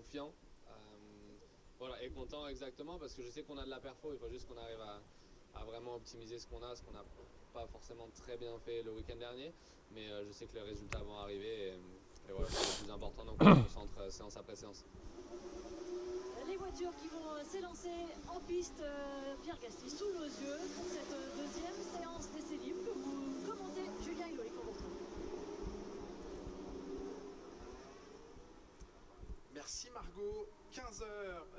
confiant. Voilà, et content exactement parce que je sais qu'on a de la perfo, il faut juste qu'on arrive à vraiment optimiser ce qu'on n'a pas forcément très bien fait le week-end dernier, mais je sais que les résultats vont arriver et voilà, c'est le plus important, donc on se concentre séance après séance. Les voitures qui vont s'élancer en piste, Pierre Gasly sous nos yeux pour cette deuxième séance d'essai libre que vous commentez. Julien et Loïc, on vous retrouve. Merci Margot, 15h,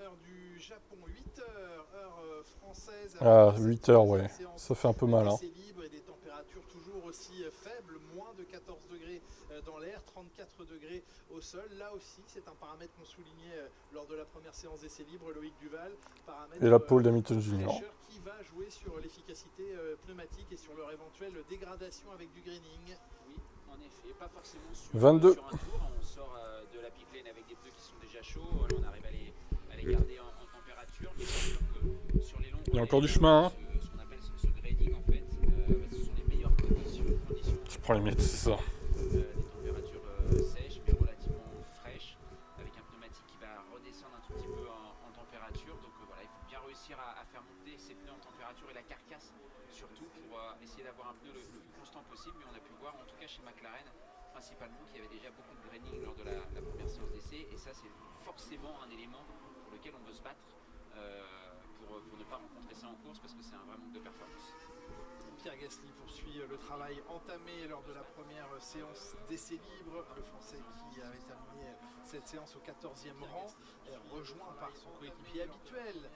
heure du Japon, 8h, heure française. Ah, 8 heures, ouais. Ça fait un peu mal. Hein. Libre et des températures toujours aussi faibles, moins de 14 degrés dans l'air, 34 degrés au sol. Là aussi, c'est un paramètre qu'on soulignait lors de la première séance d'essai libre, Loïc Duval. Paramètre Et la pole d'Hamilton Junior. Qui va jouer sur l'efficacité pneumatique et sur leur éventuelle dégradation avec du graining. Oui, en effet, pas forcément sur, 22. Sur un tour. On sort de la pit lane avec des pneus qui sont déjà chauds. Là, on arrive à les garder en température. Mais c'est sûr que sur les longs Il y a encore du chemin. Hein. Ce qu'on appelle ce grading, en fait, ce sont les meilleures conditions. Je prends les miettes, c'est ça. Des températures sèches mais relativement fraîches, avec un pneumatique qui va redescendre un tout petit peu en température. Donc voilà, il faut bien réussir à faire monter ces pneus en température et la carcasse surtout pour essayer d'avoir un pneu le plus constant possible. Mais on a pu voir, en tout cas chez McLaren, principalement qu'il y avait déjà beaucoup de graining lors de la première séance d'essai, et ça c'est forcément un élément pour lequel on veut se battre pour ne pas rencontrer ça en course, parce que c'est un vrai manque de performance. Pierre Gasly poursuit le travail entamé lors de la première séance d'essai libre. Le Français qui avait terminé cette séance au 14e rang, rejoint par son coéquipier habituel,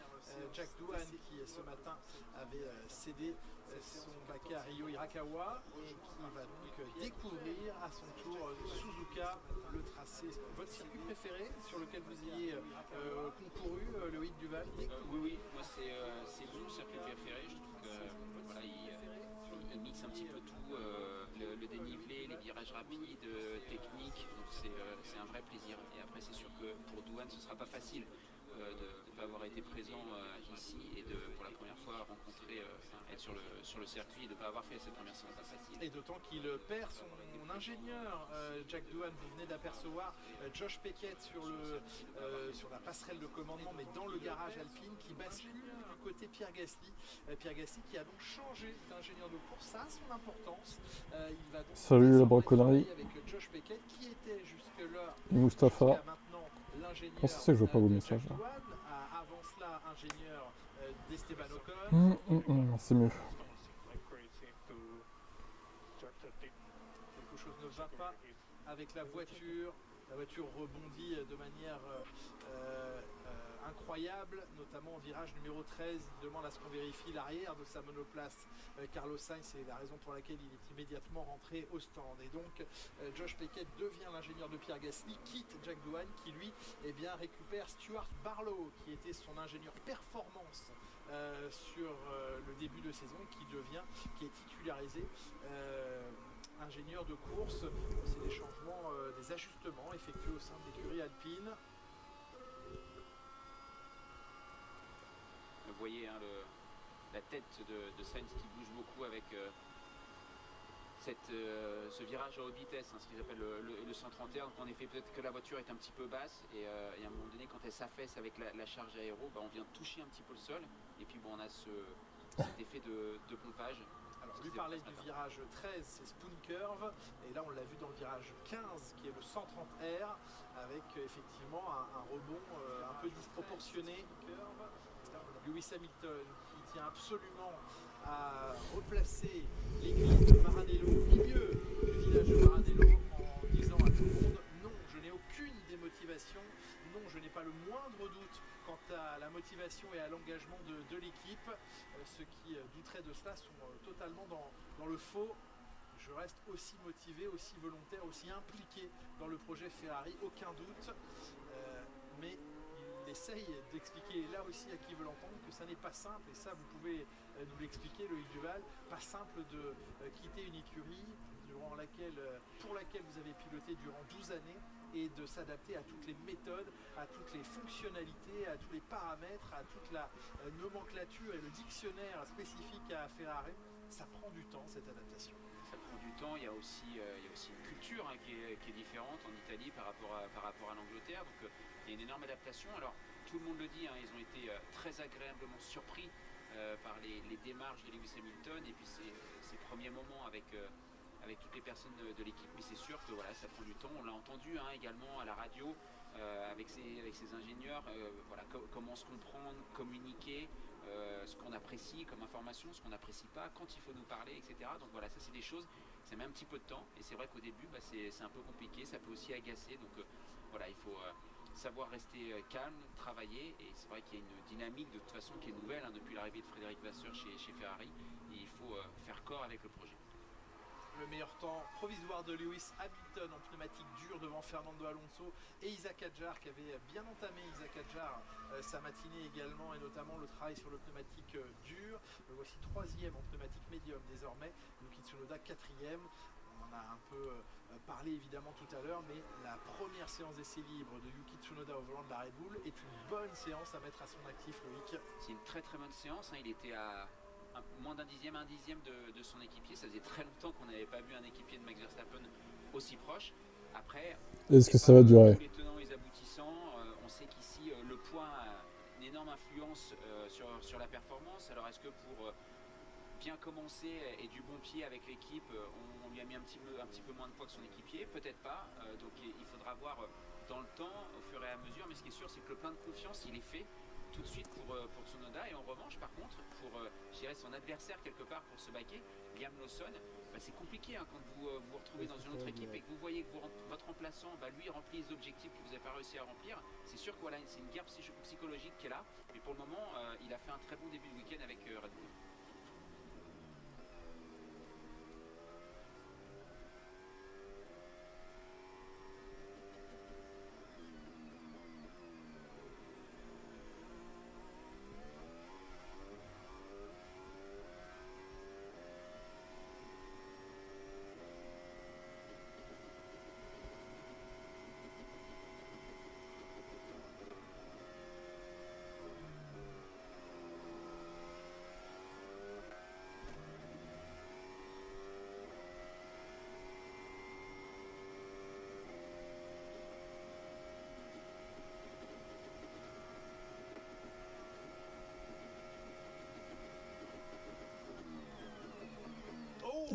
Jack Doohan, qui ce matin avait cédé son baquet à Ryo Hirakawa et qui va donc découvrir à son tour Suzuka, le tracé. Votre circuit préféré sur lequel vous ayez concouru, Loïc Duval? Oui, moi c'est mon circuit préféré. Je trouve que voilà, il mixe un petit peu tout, le dénivelé, les virages rapides, techniques, donc c'est un vrai plaisir. Et après c'est sûr que pour Doohan ce ne sera pas facile de ne pas avoir été présent ici et pour la première fois rencontrer, être sur le circuit et de ne pas avoir fait cette première séance facile. Et d'autant qu'il perd son ingénieur, Jack Doohan. Vous venez d'apercevoir Josh Peckett sur la passerelle de commandement, mais dans le garage Alpine, qui bascule du côté Pierre Gasly. Pierre Gasly qui a donc changé d'ingénieur de course, ça a son importance. Il va donc salut la braconnerie. avec Josh Peckett qui était jusque-là, Mustapha. maintenant l'ingénieur. Comment ça se fait que je vois pas vos messages là? Avant cela, ingénieur d'Esteban Ocon. C'est mieux. Quelque chose ne va pas avec la voiture. La voiture rebondit de manière incroyable, notamment au virage numéro 13. Il demande à ce qu'on vérifie l'arrière de sa monoplace. Carlos Sainz, c'est la raison pour laquelle il est immédiatement rentré au stand. Et donc, Josh Peckett devient l'ingénieur de Pierre Gasly, quitte Jack Doohan qui, lui, récupère Stuart Barlow, qui était son ingénieur performance sur le début de saison, qui est titularisé ingénieur de course. C'est des changements, des ajustements effectués au sein de l'écurie Alpine. Vous voyez hein, la tête de Sainz qui bouge beaucoup avec ce virage à haute vitesse, hein, ce qu'ils appellent le 131. Donc en effet, peut-être que la voiture est un petit peu basse et à un moment donné, quand elle s'affaisse avec la charge aéro, on vient toucher un petit peu le sol et puis on a cet effet de pompage. Alors, lui parlait du virage 13, c'est Spoon Curve, et là on l'a vu dans le virage 15 qui est le 130R, avec effectivement un rebond un peu disproportionné. Lewis Hamilton qui tient absolument à replacer l'église de Maranello au milieu du village de Maranello en disant à tout le monde: non, je n'ai aucune démotivation, non, je n'ai pas le moindre doute quant à la motivation et à l'engagement de l'équipe. Ceux qui douteraient de cela sont totalement dans le faux. Je reste aussi motivé, aussi volontaire, aussi impliqué dans le projet Ferrari, aucun doute. Mais il essaye d'expliquer là aussi à qui veut l'entendre que ça n'est pas simple, et ça vous pouvez nous l'expliquer, Loïc Duval, pas simple de quitter une écurie pour laquelle vous avez piloté durant 12 années et de s'adapter à toutes les méthodes, à toutes les fonctionnalités, à tous les paramètres, à toute la nomenclature et le dictionnaire spécifique à Ferrari. Ça prend du temps, cette adaptation. ça prend du temps. Il y a aussi une culture hein, qui est différente en Italie par rapport à l'Angleterre. Donc il y a une énorme adaptation. Alors tout le monde le dit, hein, ils ont été très agréablement surpris par les démarches de Lewis Hamilton et puis ses premiers moments avec toutes les personnes de l'équipe. Mais c'est sûr que voilà, ça prend du temps. On l'a entendu hein, également à la radio avec ses ingénieurs. Voilà, comment se comprendre, communiquer. Ce qu'on apprécie comme information, ce qu'on n'apprécie pas, quand il faut nous parler, etc. Donc voilà, ça c'est des choses, ça met un petit peu de temps et c'est vrai qu'au début bah, c'est un peu compliqué, ça peut aussi agacer. Donc voilà, il faut savoir rester calme, travailler et c'est vrai qu'il y a une dynamique de toute façon qui est nouvelle hein, depuis l'arrivée de Frédéric Vasseur chez Ferrari et il faut faire corps avec le projet. Le meilleur temps provisoire de Lewis Hamilton en pneumatique dure devant Fernando Alonso et Isaac Hadjar qui avait bien entamé sa matinée également et notamment le travail sur le pneumatique dur. Le voici troisième en pneumatique médium désormais, Yuki Tsunoda quatrième. On en a un peu parlé évidemment tout à l'heure, mais la première séance d'essai libre de Yuki Tsunoda au volant de la Red Bull est une bonne séance à mettre à son actif, Loïc. C'est une très très bonne séance, hein. Il était à moins d'un dixième, un dixième de son équipier. Ça faisait très longtemps qu'on n'avait pas vu un équipier de Max Verstappen aussi proche. Après, est-ce que ça va durer? Tous les tenants et les aboutissants, on sait qu'ici le poids a une énorme influence sur la performance. Alors est-ce que pour bien commencer et du bon pied avec l'équipe, on lui a mis un petit peu moins de poids que son équipier? Peut-être pas. Donc il faudra voir dans le temps, au fur et à mesure. Mais ce qui est sûr, c'est que le plein de confiance, il est fait tout de suite pour Tsunoda. Et en revanche, par contre, pour son adversaire quelque part pour ce baquet, Liam Lawson, bah, c'est compliqué hein, quand vous vous retrouvez dans une autre équipe et que vous voyez que votre remplaçant, bah, lui, remplit les objectifs que vous n'avez pas réussi à remplir. C'est sûr que voilà, c'est une guerre psychologique qui est là. Mais pour le moment, il a fait un très bon début de week-end avec Red Bull.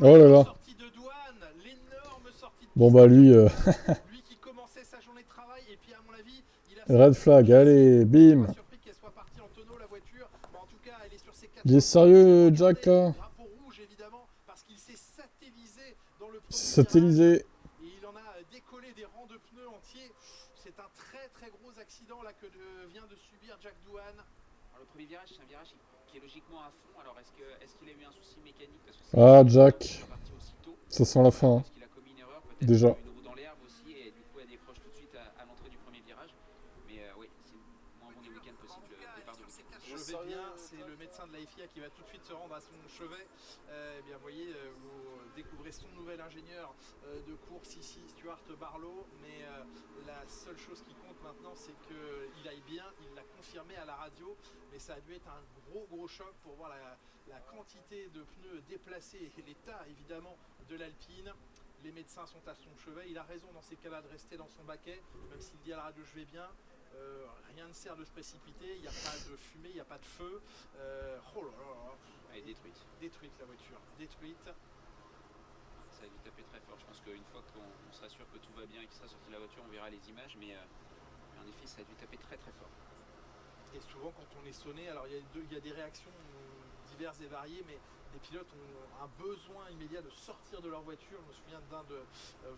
Oh là là. Sortie de douane, l'énorme sortie de Bon bah lui, lui qui commençait sa journée de travail et puis à mon avis, il a red flag, allez, bim. surpris qu'elle soit partie en tonneau la voiture. Mais en tout cas, elle est sur ses 4. Il est sérieux, Jack là? Drapeau rouge évidemment parce qu'il s'est satellisé dans le premier Satellisé. virage et il en a décollé des rangs de pneus entiers. C'est un très très gros accident là que vient de subir Jack Doohan. Alors, le premier virage, c'est un virage qui est logiquement à fond. Alors est-ce qu'il a eu un souci mécanique parce que Ah, Jack. parti aussitôt. Ça sent la fin. Est-ce qu'il a commis une erreur peut-être Déjà. une roue dans l'herbe aussi et du coup elle décroche tout de suite à l'entrée du premier virage. Mais oui, c'est le moins bon des week-ends possible le départ de week-end. Je vais bien, c'est le médecin de la FIA qui va tout de suite se rendre à son chevet. Eh bien, vous voyez, vous découvrez son nouvel ingénieur de course ici, Stuart Barlow. Mais la seule chose qui compte maintenant, c'est qu'il aille bien. Il l'a confirmé à la radio. Mais ça a dû être un gros choc pour voir la quantité de pneus déplacés et l'état, évidemment, de l'Alpine. Les médecins sont à son chevet. Il a raison dans ces cas-là de rester dans son baquet, même s'il dit à la radio « je vais bien ». Rien ne sert de se précipiter, il n'y a pas de fumée, il n'y a pas de feu. Oh là là, Elle est détruite. détruite la voiture, détruite. Ça a dû taper très fort. Je pense qu'une fois qu'on sera sûr que tout va bien et qu'il sera sorti de la voiture, on verra les images. Mais en effet, ça a dû taper très fort. Et souvent quand on est sonné, alors il y a des réactions diverses et variées, mais les pilotes ont un besoin immédiat de sortir de leur voiture. Je me souviens d'un de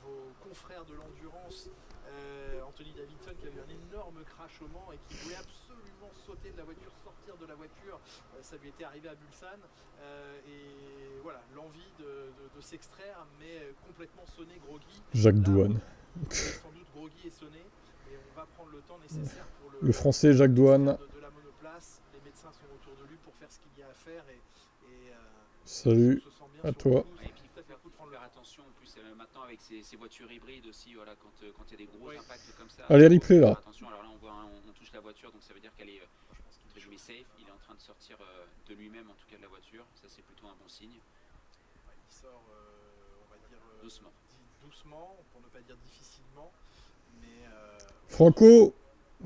vos confrères de l'endurance, Anthony Davidson, qui a eu un énorme crash au Mans et qui voulait absolument sauter de la voiture, sortir de la voiture. Ça lui était arrivé à Mulsanne. Et voilà, l'envie de s'extraire, mais complètement sonné, groggy. Jacques Doohan. Sans doute groggy et sonné. Et on va prendre le temps nécessaire pour Le français Jacques Doohan. de la monoplace. Les médecins sont autour de lui pour faire ce qu'il y a à faire et Salut on se sent bien à sur toi. le coup. Ouais, et puis il faut faire attention en plus maintenant avec ces voitures hybrides aussi, voilà, quand il y a des gros impacts comme ça. Allez, replay là. Attention, alors là on touche la voiture, donc ça veut dire qu'elle est entre guillemets safe. Il est en train de sortir de lui-même, en tout cas de la voiture. Ça c'est plutôt un bon signe. Il sort doucement. Doucement, pour ne pas dire difficilement. Mais Franco,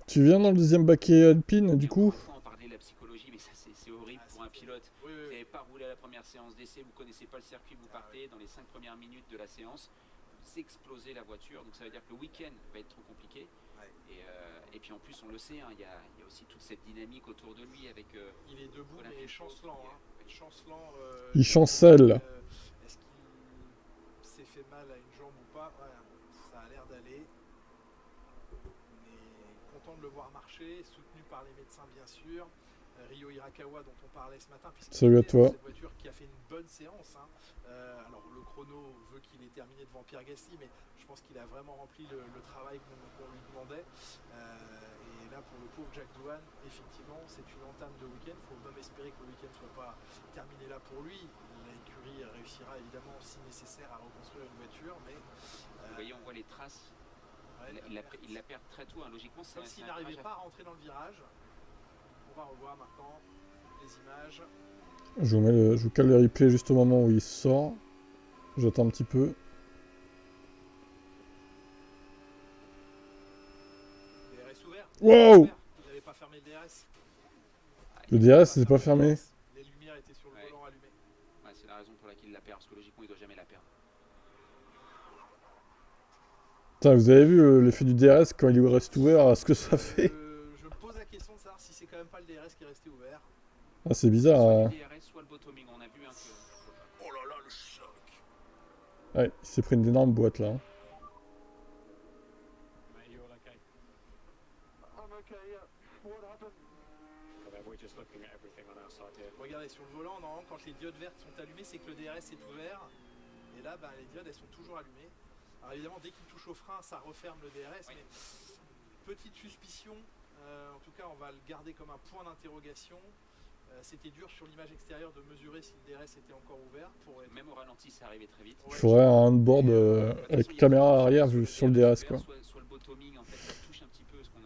tu viens dans le deuxième baquet alpine, du Et coup? encore une fois, on parlait de la psychologie, mais ça c'est horrible pour un pilote. oui, Vous oui, n'avez pas roulé à la première séance d'essai, vous ne connaissez pas le circuit, vous partez dans les 5 premières minutes de la séance, vous explosez la voiture, donc ça veut dire que le week-end va être trop compliqué. Ouais. Et puis en plus, on le sait, hein, il y a aussi toute cette dynamique autour de lui avec. Il est debout, Olympique mais Pau, chancelant. qui est- Hein. Chancelant. Il chancelle. Est-ce qu'il s'est fait mal à une jambe ou pas? Ouais, ça a l'air d'aller. On est content de le voir marcher, soutenu par les médecins bien sûr. Ryo Hirakawa dont on parlait ce matin, Salut à toi. cette voiture qui a fait une bonne séance. Hein. Alors le chrono veut qu'il ait terminé devant Pierre Gasly, mais je pense qu'il a vraiment rempli le travail qu'on lui demandait. Et là pour le pauvre Jack Doohan, effectivement c'est une entame de week-end. Il faut même espérer que le week-end ne soit pas terminé là pour lui. L'écurie réussira évidemment si nécessaire à reconstruire une voiture, mais Vous voyez, on voit les traces. ouais, Il la perd très tôt, hein. Logiquement, c'est comme s'il n'arrivait pas à rentrer dans le virage. On va revoir maintenant les images. Je vous cale le replay juste au moment où il sort. J'attends un petit peu. DRS ouvert. Wow! Il n'avait pas fermé le DRS. Le DRS n'était pas fermé. Les lumières étaient sur le Ouais. volant allumé. Ouais, c'est la raison pour laquelle il la perd, parce que logiquement, il ne doit jamais la perdre. Putain, vous avez vu l'effet du DRS quand il reste ouvert, ce que ça fait? Je me pose la question de savoir si c'est quand même pas le DRS qui est resté ouvert. Ah, c'est bizarre. Soit Hein. le DRS, soit le bottoming. On a vu que. Oh là là, le choc. Ouais, il s'est pris une énorme boîte là. Regardez sur le volant, normalement quand les diodes vertes sont allumées, c'est que le DRS est ouvert. Et là, bah, les diodes elles sont toujours allumées. Alors évidemment, dès qu'il touche au frein, ça referme le DRS. Oui. Mais petite suspicion, en tout cas, on va le garder comme un point d'interrogation. C'était dur sur l'image extérieure de mesurer si le DRS était encore ouvert. Même au ralenti, ça arrivait très vite. Il faudrait un handboard De toute façon, avec il y a caméra soit arrière le sur le DRS DRS quoi. Soit le bottoming, en fait, ça touche un petit peu, parce qu'on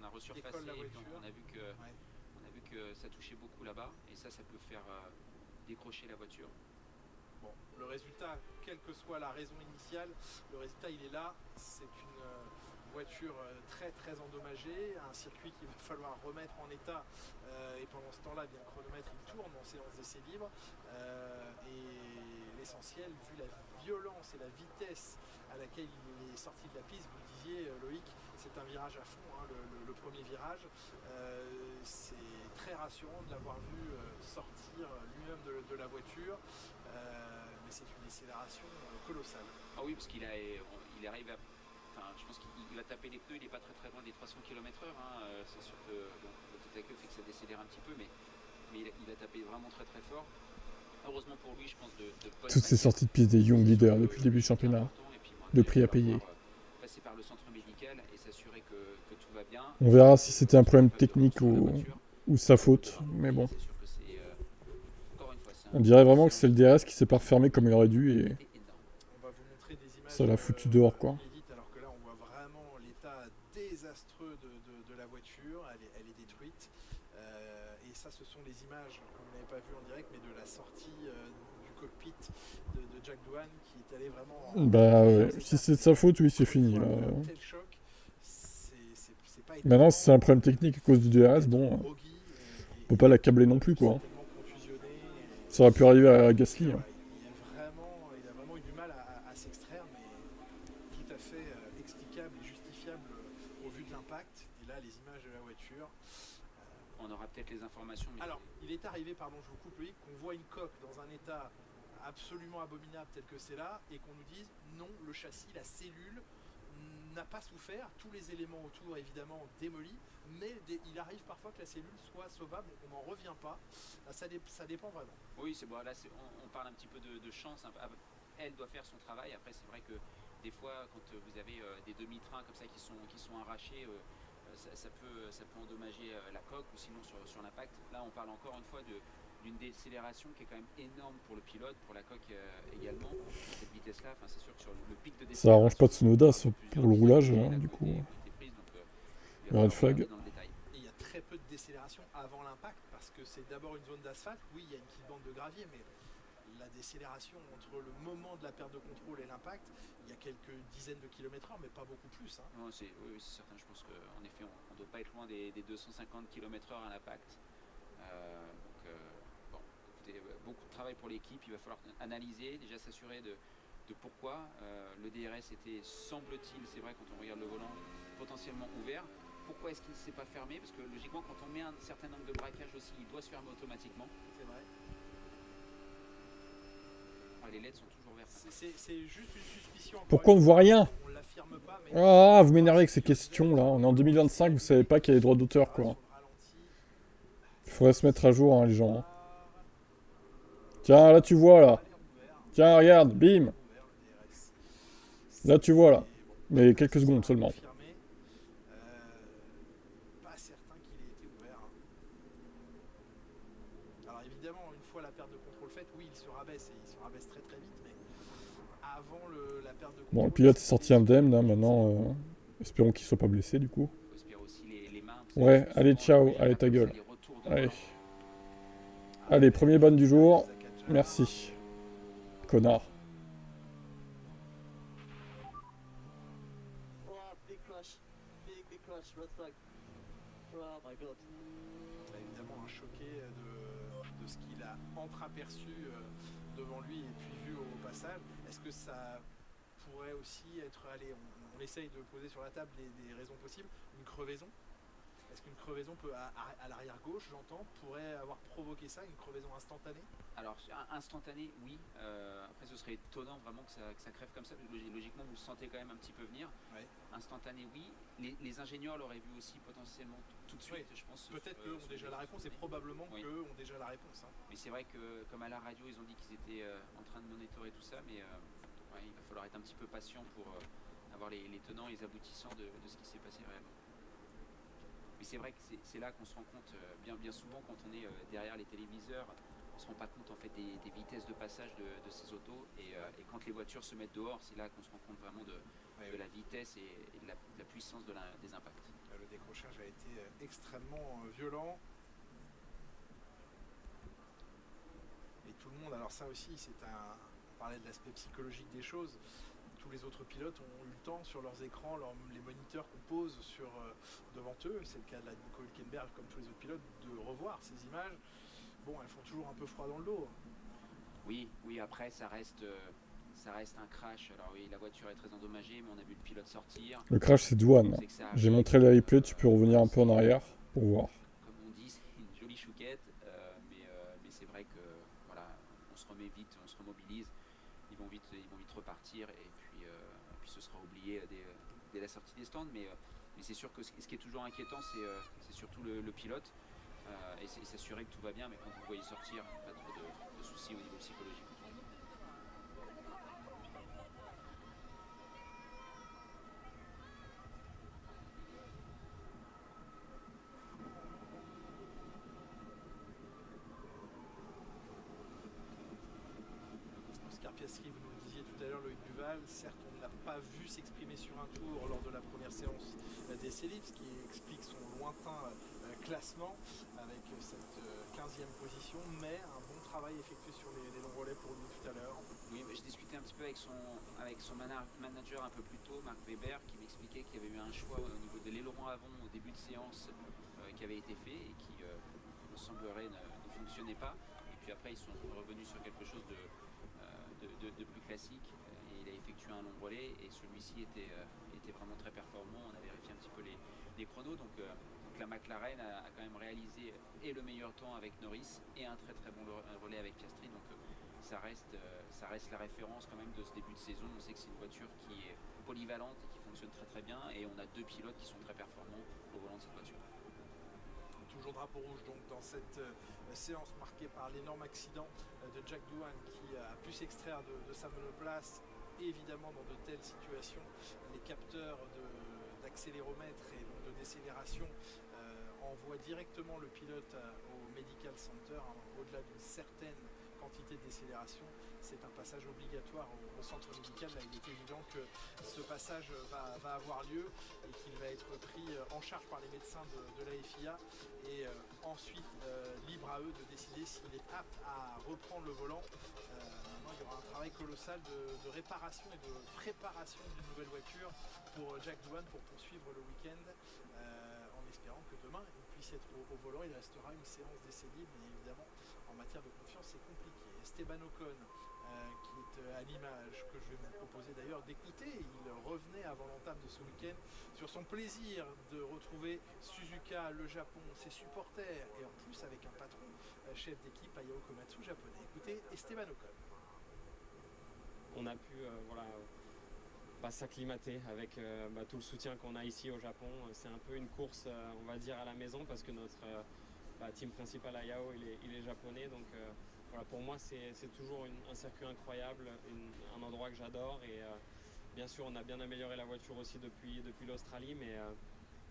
a resurfacé, Décolle la et puis voiture. on a vu que ça touchait beaucoup là-bas, et ça peut faire décrocher la voiture. Bon, le résultat, quelle que soit la raison initiale, le résultat il est là. C'est une voiture très très endommagée, un circuit qu'il va falloir remettre en état et pendant ce temps-là, bien le chronomètre il tourne en séance d'essai libre et l'essentiel, vu la violence et la vitesse à laquelle il est sorti de la piste, vous le disiez Loïc, c'est un virage à fond, hein, le premier virage, c'est très rassurant de l'avoir vu sortir lui-même de la voiture, mais c'est une accélération colossale. Ah oui, parce qu'il arrive à. Enfin, je pense qu'il va taper les pneus, il n'est pas très loin des 300 km/h. Hein. C'est sûr que le tout à queue fait que ça décélère un petit peu, mais il a tapé vraiment très fort. Heureusement pour lui, je pense, de bonne Toutes ces manière. sorties de piste des Young Leaders depuis le début du championnat. Et puis, bon, Le après, prix à il va payer. falloir, passer par le centre médical et s'assurer que tout va bien. On verra si c'était un problème Pas de technique violence sur la voiture. ou sa faute, mais bon. C'est sûr que c'est, encore une fois, c'est On dirait vraiment que c'est le DRS qui s'est pas refermé comme il aurait dû et énorme. On va vous montrer des images ça l'a foutu dehors quoi. inédites, alors que là on voit vraiment l'état désastreux de la voiture, elle est détruite. Et ça ce sont les images que vous n'avez pas vues en direct, mais de la sortie du cockpit de Jack Doohan qui est allé vraiment Bah ouais, si c'est de sa faute, oui c'est fini là. Tel choc, c'est pas Maintenant si c'est un problème technique à cause du DRS, bon, on peut pas l'accabler non plus quoi. Ça aurait pu arriver à Gasly. Hein. Il a vraiment eu du mal à s'extraire, mais tout à fait explicable et justifiable au vu de l'impact. Et là, les images de la voiture. On aura peut-être les informations. Mais Alors, il est arrivé, pardon, je vous coupe Loïc, qu'on voit une coque dans un état absolument abominable tel que c'est là, et qu'on nous dise non, le châssis, la cellule n'a pas souffert, tous les éléments autour évidemment démolis, mais il arrive parfois que la cellule soit sauvable, on n'en revient pas, ça dépend vraiment. Oui, c'est bon, là on parle un petit peu de chance. Elle doit faire son travail. Après, c'est vrai que des fois, quand vous avez des demi-trains comme ça qui sont arrachés, ça peut endommager la coque ou sinon sur l'impact. Là, on parle encore une fois d'une décélération qui est quand même énorme pour le pilote, pour la coque également. Cette vitesse-là, c'est sûr que sur le pic de Ça arrange pas Tsunoda pour le roulage, hein, du coup. Le red flag. Il y a très peu de décélération avant l'impact parce que c'est d'abord une zone d'asphalte. Oui, il y a une petite bande de gravier, mais la décélération entre le moment de la perte de contrôle et l'impact, il y a quelques dizaines de kilomètres/h, mais pas beaucoup plus. Hein. Non, oui, c'est certain. Je pense qu'en effet, on ne doit pas être loin des 250 km/h à l'impact. Bon, écoutez, beaucoup de travail pour l'équipe. Il va falloir analyser, déjà s'assurer de pourquoi le DRS était, semble-t-il, c'est vrai quand on regarde le volant, potentiellement ouvert. Pourquoi est-ce qu'il ne s'est pas fermé? Parce que logiquement, quand on met un certain angle de braquage aussi, il doit se fermer automatiquement. C'est vrai. Les LED sont toujours vertes. C'est juste une suspicion. Pourquoi on ne voit rien? On l'affirme pas, mais... Ah, vous m'énervez avec ces questions là. On est en 2025, vous savez pas qu'il y a les droits d'auteur quoi. Il faudrait se mettre à jour hein, les gens. Hein. Tiens, là tu vois là. Tiens, regarde, bim. Là tu vois là. Mais quelques secondes seulement. Pas certain qu'il ait été ouvert. Alors évidemment, une fois la perte de contrôle faite, oui, il se rabaisse et il se rabaisse très très vite, mais avant la perte de contrôle... Bon, le pilote est sorti indemne là maintenant. Espérons qu'il soit pas blessé du coup. Il faut espérer aussi les mains. Ouais, allez ciao, allez ta gueule. Allez. Allez, premier ban du jour. Merci. Connard. Évidemment, un choqué de ce qu'il a entreaperçu devant lui et puis vu au passage. Est-ce que ça pourrait aussi être... Allez, on essaye de poser sur la table des raisons possibles. Une crevaison. Est-ce qu'une crevaison peut, à l'arrière gauche, j'entends, pourrait avoir provoqué ça, une crevaison instantanée? Alors, instantanée, oui. Après, ce serait étonnant vraiment que ça crève comme ça. Logiquement, vous le sentez quand même un petit peu venir. Ouais. Instantané, oui. Les ingénieurs l'auraient vu aussi potentiellement tout de suite, oui. Je pense. Peut-être qu'eux ont déjà la réponse, et probablement oui. qu'eux ont déjà la réponse. Hein. Mais c'est vrai que, comme à la radio, ils ont dit qu'ils étaient en train de monitorer tout ça, mais ouais, il va falloir être un petit peu patient pour avoir les tenants et les aboutissants de ce qui s'est passé réellement. Mais c'est vrai que c'est là qu'on se rend compte, bien souvent, quand on est derrière les téléviseurs, on se rend pas compte en fait des vitesses de passage de ces autos, et quand les voitures se mettent dehors, c'est là qu'on se rend compte vraiment de la vitesse et de la puissance des impacts. Le décrochage a été extrêmement violent. Et tout le monde, alors ça aussi, on parlait de l'aspect psychologique des choses. Tous les autres pilotes ont eu le temps sur leurs écrans, les moniteurs qu'on pose devant eux, c'est le cas de la Nico Hülkenberg comme tous les autres pilotes, de revoir ces images. Bon, elles font toujours un peu froid dans le dos. Oui, après ça reste un crash. Alors oui, la voiture est très endommagée, mais on a vu le pilote sortir. Le crash c'est douane. J'ai montré la replay, tu peux revenir un peu en arrière pour voir. Comme on dit, c'est une jolie chouquette, mais c'est vrai que voilà, on se remet vite, on se remobilise, ils vont vite repartir, et puis ce sera oublié dès la sortie des stands. Mais c'est sûr que ce qui est toujours inquiétant, c'est surtout le pilote, et c'est s'assurer que tout va bien, mais quand vous voyez sortir, pas trop de soucis au niveau psychologique. Oscar Piastri, vous nous le disiez tout à l'heure, Loïc Duval, certes on ne l'a pas vu s'exprimer sur un tour lors de la première séance d'essais libres, ce qui explique son lointain classement avec cette 15e position, mais un bon travail effectué sur les longs relais pour lui tout à l'heure. Oui, mais je discutais un petit peu avec son manager un peu plus tôt, Marc Weber, qui m'expliquait qu'il y avait eu un choix au niveau de l'aileron avant au début de séance qui avait été fait et qui, me semblerait, ne fonctionnait pas. Et puis après, ils sont revenus sur quelque chose de plus classique, et il a effectué un long relais, et celui-ci était vraiment très performant. On a vérifié un petit peu les chronos, donc la McLaren a quand même réalisé et le meilleur temps avec Norris et un très très bon relais avec Piastri, donc ça reste la référence quand même de ce début de saison. On sait que c'est une voiture qui est polyvalente et qui fonctionne très très bien, et on a deux pilotes qui sont très performants au volant de cette voiture. Toujours drapeau rouge donc dans cette séance marquée par l'énorme accident de Jack Doohan, qui a pu s'extraire de sa monoplace. Et évidemment, dans de telles situations, les capteurs d'accéléromètre et donc de décélération envoient directement le pilote au Medical Center, au-delà d'une certaine quantité de décélération, c'est un passage obligatoire au centre médical. Là, il est évident que ce passage va avoir lieu et qu'il va être pris en charge par les médecins de la FIA et ensuite libre à eux de décider s'il est apte à reprendre le volant. Maintenant, il y aura un travail colossal de réparation et de préparation d'une nouvelle voiture pour Jack Doohan pour poursuivre le week-end, en espérant que demain il puisse être au volant. Il restera une séance d'essai libre, mais évidemment en matière de confiance c'est compliqué. Esteban Ocon, qui est à l'image que je vais vous proposer d'ailleurs d'écouter, il revenait avant l'entame de ce week-end sur son plaisir de retrouver Suzuka, le Japon, ses supporters et en plus avec un patron, chef d'équipe Ayao Komatsu japonais. Écoutez Esteban Ocon. On a pu pas s'acclimater avec tout le soutien qu'on a ici au Japon. C'est un peu une course, on va dire, à la maison parce que notre team principal Ayao, il est japonais. Donc voilà, pour moi, c'est toujours un circuit incroyable, un endroit que j'adore. Et bien sûr, on a bien amélioré la voiture aussi depuis l'Australie, mais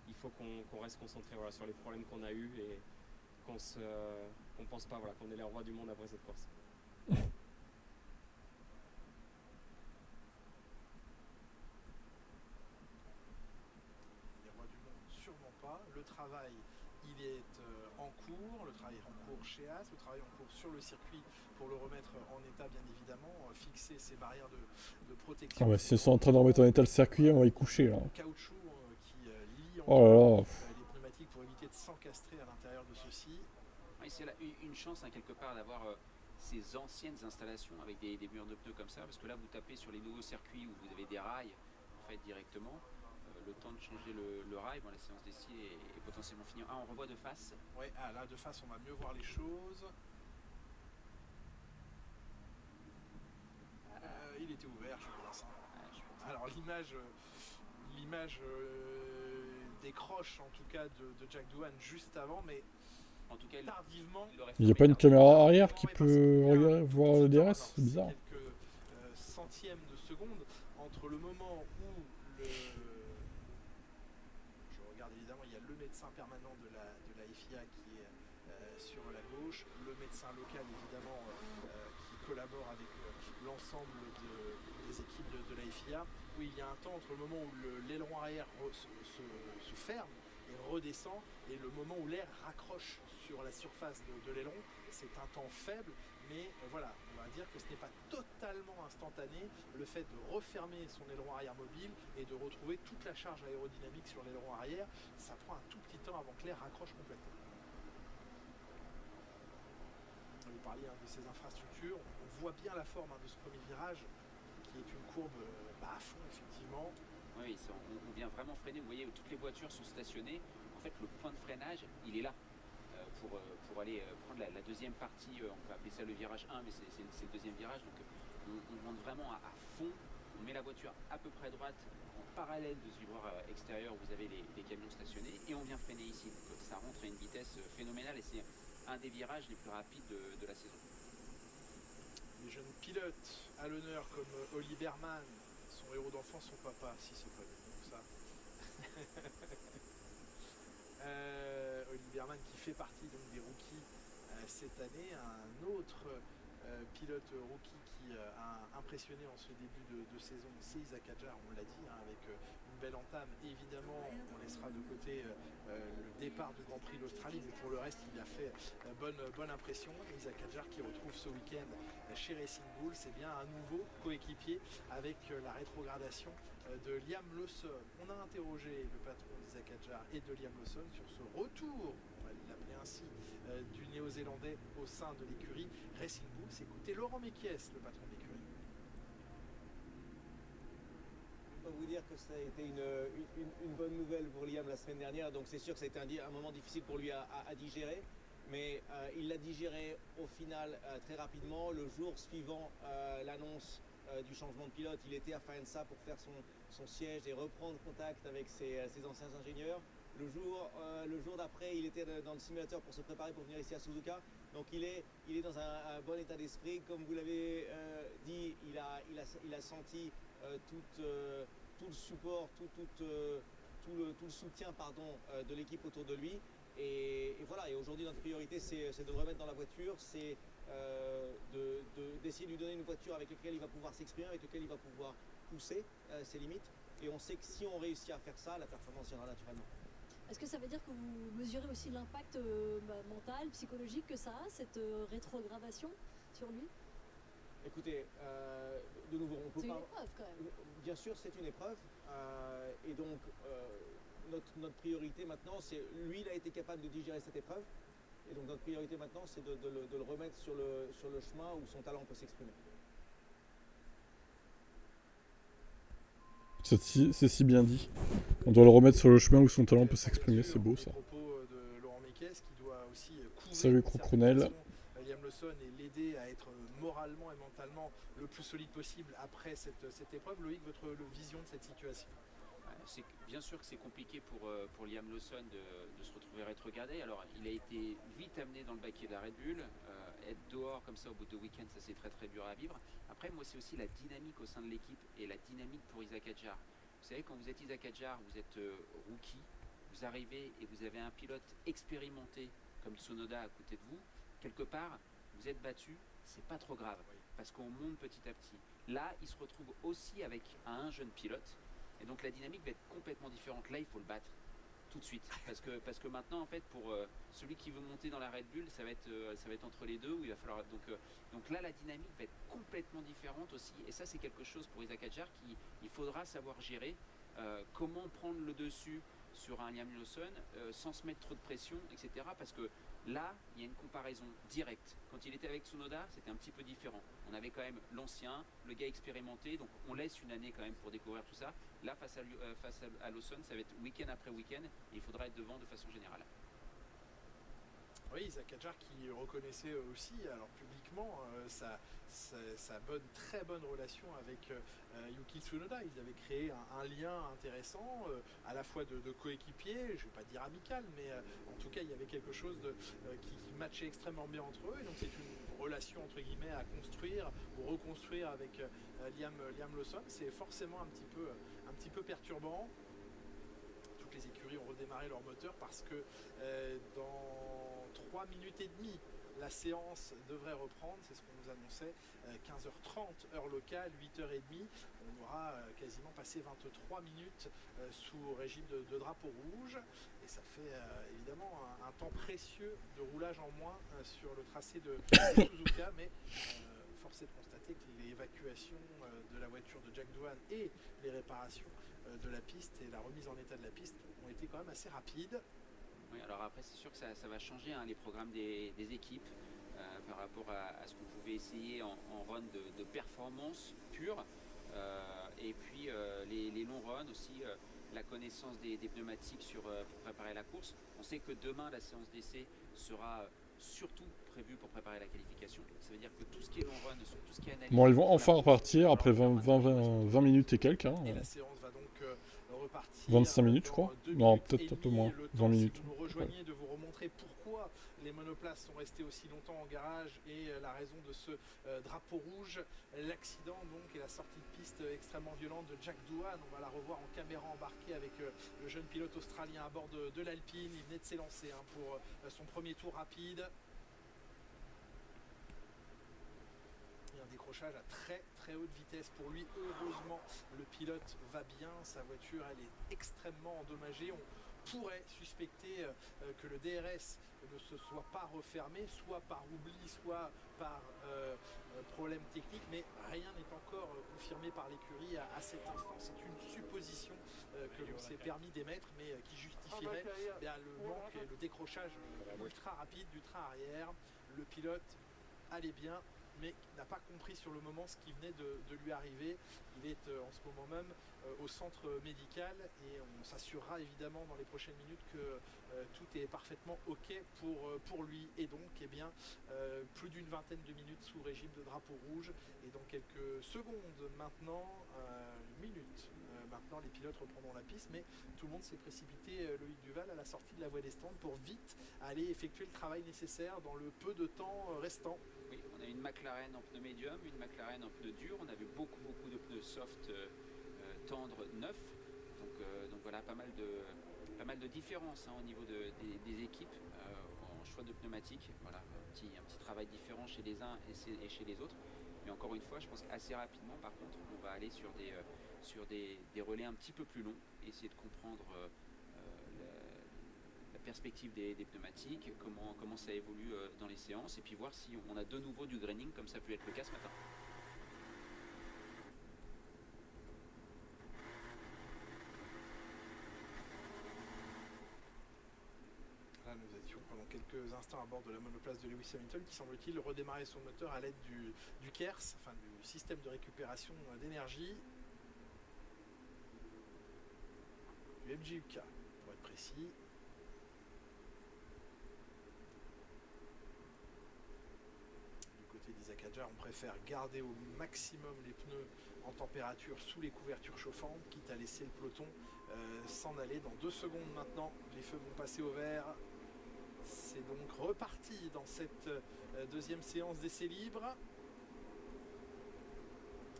il faut qu'on reste concentré sur les problèmes qu'on a eus et qu'on pense pas qu'on est les rois du monde après cette course. Le travail, il est en cours, le travail est en cours chez As, le travail en cours sur le circuit pour le remettre en état, bien évidemment, fixer ces barrières de protection. Ah ouais, si ils sont en train de remettre en état le circuit, on va y coucher là. Caoutchouc qui lie les pneumatiques pour éviter de s'encastrer à l'intérieur de ceux-ci. Et c'est une chance quelque part d'avoir ces anciennes installations avec des murs de pneus comme ça, parce que là vous tapez sur les nouveaux circuits où vous avez des rails en fait directement. Le temps de changer le rail, la séance d'essai est potentiellement finie. On revoit de face. Oui, là de face on va mieux voir les choses. Il était ouvert, je pense. Alors l'image décroche en tout cas de Jack Doohan juste avant, mais en tout cas, tardivement. Il n'y a pas une caméra arrière qui peut voir le DRS, c'est bizarre. Quelques centièmes de seconde entre le moment où évidemment, il y a le médecin permanent de la FIA qui est sur la gauche, le médecin local évidemment qui collabore avec l'ensemble des équipes de la FIA, où il y a un temps entre le moment où l'aileron arrière se ferme et redescend et le moment où l'air raccroche sur la surface de l'aileron. C'est un temps faible, mais voilà, on va dire que ce n'est pas totalement instantané le fait de refermer son aileron arrière mobile et de retrouver toute la charge aérodynamique sur l'aileron arrière. Ça prend un tout petit temps avant que l'air raccroche complètement. Vous parliez de ces infrastructures, on voit bien la forme de ce premier virage qui est une courbe à fond effectivement. Oui, on vient vraiment freiner, vous voyez toutes les voitures sont stationnées, en fait le point de freinage il est là pour aller prendre la deuxième partie, on peut appeler ça le virage 1 mais c'est le deuxième virage, donc on monte vraiment à fond, on met la voiture à peu près droite, en parallèle de ce vibreur extérieur vous avez les camions stationnés et on vient freiner ici, donc ça rentre à une vitesse phénoménale et c'est un des virages les plus rapides de la saison. Les jeunes pilotes à l'honneur comme Oli Berman, son héros d'enfance, son papa, si c'est pas donc ça. Oli Berman qui fait partie donc des rookies cette année, un autre pilote rookie qui a impressionné en ce début de saison, c'est Isaac Hadjar, on l'a dit, avec une belle entame. Évidemment, on laissera de côté le départ du Grand Prix d'Australie, mais pour le reste, il a fait bonne impression. Isaac Hadjar qui retrouve ce week-end chez Racing Bull, c'est bien un nouveau coéquipier avec la rétrogradation de Liam Lawson. On a interrogé le patron d'Isaac Hadjar et de Liam Lawson sur ce retour, on va l'appeler ainsi, du néo-zélandais au sein de l'écurie Racing Bull. C'est écouter Laurent Mekies, le patron de l'écurie. Je peux vous dire que ça a été une bonne nouvelle pour Liam la semaine dernière, donc c'est sûr que ça a été un moment difficile pour lui à digérer, mais il l'a digéré au final très rapidement. Le jour suivant l'annonce du changement de pilote, il était à Faenza pour faire son siège et reprendre contact avec ses anciens ingénieurs. Le jour d'après, il était dans le simulateur pour se préparer pour venir ici à Suzuka. Donc il est dans un bon état d'esprit. Comme vous l'avez dit, il a senti tout le support, tout le soutien de l'équipe autour de lui. Et voilà, et aujourd'hui notre priorité c'est de le remettre dans la voiture, c'est d'essayer de lui donner une voiture avec laquelle il va pouvoir s'exprimer, avec laquelle il va pouvoir pousser ses limites. Et on sait que si on réussit à faire ça, la performance viendra naturellement. Est-ce que ça veut dire que vous mesurez aussi l'impact mental, psychologique que ça a, cette rétrogradation sur lui? Écoutez, de nouveau, on peut C'est pas... une épreuve quand même. Bien sûr, c'est une épreuve. Et donc, notre priorité maintenant, c'est... Lui, il a été capable de digérer cette épreuve. Et donc, notre priorité maintenant, c'est de le remettre sur le chemin où son talent peut s'exprimer. C'est si bien dit. On doit le remettre sur le chemin où son talent peut s'exprimer, c'est beau ça. Les propos de Laurent Mekies qui doit aussi couvrir Salut d'une certaine Crocronel. façon Liam Lawson et l'aider à être moralement et mentalement le plus solide possible après cette épreuve. Loïc, votre vision de cette situation? Bien sûr que c'est compliqué pour Liam Lawson de se retrouver rétrogradé. Alors, il a été vite amené dans le baquet de la Red Bull. Être dehors comme ça au bout de week-end, ça c'est très très dur à vivre. Après, moi, c'est aussi la dynamique au sein de l'équipe et la dynamique pour Isaac Hadjar. Vous savez, quand vous êtes Isaac Hadjar, vous êtes rookie, vous arrivez et vous avez un pilote expérimenté comme Tsunoda à côté de vous. Quelque part, vous êtes battu, c'est pas trop grave parce qu'on monte petit à petit. Là, il se retrouve aussi avec un jeune pilote. Et donc la dynamique va être complètement différente. Là, il faut le battre tout de suite. Parce que maintenant, en fait, pour celui qui veut monter dans la Red Bull, ça va être entre les deux où il va falloir. Donc là, la dynamique va être complètement différente aussi. Et ça, c'est quelque chose pour Isaac Hadjar qu'il faudra savoir gérer. Comment prendre le dessus sur un Liam Lawson sans se mettre trop de pression, etc. Parce que là, il y a une comparaison directe. Quand il était avec Tsunoda, c'était un petit peu différent. On avait quand même l'ancien, le gars expérimenté, donc on laisse une année quand même pour découvrir tout ça. Là, face à Lawson, ça va être week-end après week-end, et il faudra être devant de façon générale. Oui, Isaac Hadjar qui reconnaissait aussi, alors publiquement, sa très bonne relation avec Yuki Tsunoda. Ils avaient créé un lien intéressant, à la fois de coéquipiers, je ne vais pas dire amical, mais en tout cas, il y avait quelque chose qui matchait extrêmement bien entre eux. Et donc, c'est une relation, entre guillemets, à construire ou reconstruire avec Liam Lawson. C'est forcément un petit peu perturbant. Toutes les écuries ont redémarré leur moteur parce que dans 3 minutes et demie, la séance devrait reprendre, c'est ce qu'on nous annonçait, 15h30 heure locale, 8h30. On aura quasiment passé 23 minutes sous régime de drapeau rouge. Et ça fait évidemment un temps précieux de roulage en moins sur le tracé de Suzuka. Mais force est de constater que l'évacuation de la voiture de Jack Doohan et les réparations de la piste et la remise en état de la piste ont été quand même assez rapides. Oui, alors après, c'est sûr que ça va changer les programmes des équipes par rapport à ce qu'on pouvait essayer en run de performance pure. Et puis les longs runs aussi, la connaissance des pneumatiques pour préparer la course. On sait que demain, la séance d'essai sera surtout prévue pour préparer la qualification. Ça veut dire que tout ce qui est long run, tout ce qui est analyse... Bon, ils vont enfin repartir après 20 minutes et quelques. Hein. Et la séance va donc repartir 25 minutes, je crois. Non, peut-être un peu moins. 20 minutes. Si vous nous rejoignez, de vous remontrer pourquoi les monoplaces sont restés aussi longtemps en garage et la raison de ce drapeau rouge, l'accident donc et la sortie de piste extrêmement violente de Jack Doohan. On va la revoir en caméra embarquée avec le jeune pilote australien à bord de l'Alpine. Il venait de s'élancer pour son premier tour rapide. Un décrochage à très très haute vitesse pour lui. Heureusement, le pilote va bien, sa voiture elle est extrêmement endommagée. On pourrait suspecter que le DRS ne se soit pas refermé, soit par oubli, soit par problème technique, mais rien n'est encore confirmé par l'écurie à cet instant. C'est une supposition que l'on s'est permis d'émettre, mais qui justifierait le manque et le décrochage ultra rapide du train arrière. Le pilote allait bien, mais n'a pas compris sur le moment ce qui venait de lui arriver. Il est en ce moment même au centre médical et on s'assurera évidemment dans les prochaines minutes que tout est parfaitement ok pour lui. Et donc plus d'une vingtaine de minutes sous régime de drapeau rouge et dans quelques secondes maintenant, minutes maintenant, les pilotes reprendront la piste, mais tout le monde s'est précipité, Loïc Duval, à la sortie de la voie des stands pour vite aller effectuer le travail nécessaire dans le peu de temps restant. Oui, on a une McLaren en pneu médium, une McLaren en pneu dur, on a vu beaucoup de pneus soft tendres neufs, donc voilà, pas mal de différences au niveau des équipes. choix de pneumatiques. Voilà, un petit travail différent chez les uns et chez les autres. Mais encore une fois, je pense qu'assez rapidement, par contre, on va aller sur des relais un petit peu plus longs, essayer de comprendre la perspective des pneumatiques, comment ça évolue dans les séances, et puis voir si on a de nouveau du graining, comme ça peut être le cas ce matin. Là, nous étions pendant quelques instants à bord de la monoplace de Lewis Hamilton qui semble-t-il redémarrer son moteur à l'aide du KERS, enfin du système de récupération d'énergie, du MJUK pour être précis. Du côté d'Isaac Hadjar, on préfère garder au maximum les pneus en température sous les couvertures chauffantes, quitte à laisser le peloton s'en aller. Dans 2 secondes maintenant, les feux vont passer au vert. C'est donc reparti dans cette deuxième séance d'essais libres.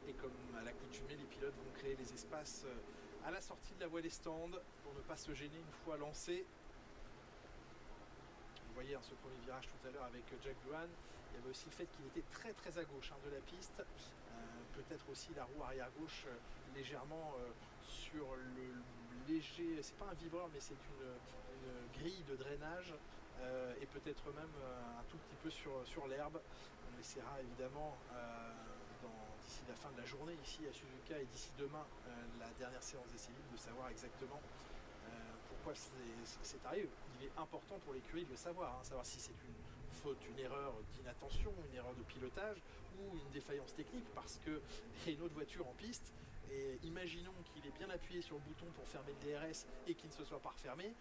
Et comme à l'accoutumée, les pilotes vont créer les espaces à la sortie de la voie des stands pour ne pas se gêner une fois lancé. Vous voyez ce premier virage tout à l'heure avec Jack Doohan. Il y avait aussi le fait qu'il était très très à gauche de la piste. Peut-être aussi la roue arrière gauche légèrement sur le léger, c'est pas un vibreur mais c'est une grille de drainage. Et peut-être même un tout petit peu sur l'herbe. On essaiera évidemment d'ici la fin de la journée ici à Suzuka et d'ici demain la dernière séance d'essais libres de savoir exactement pourquoi c'est arrivé. Il est important pour l'écurie de le savoir, savoir si c'est une faute, une erreur d'inattention, une erreur de pilotage ou une défaillance technique, parce qu'il y a une autre voiture en piste. Et imaginons qu'il est bien appuyé sur le bouton pour fermer le DRS et qu'il ne se soit pas refermé,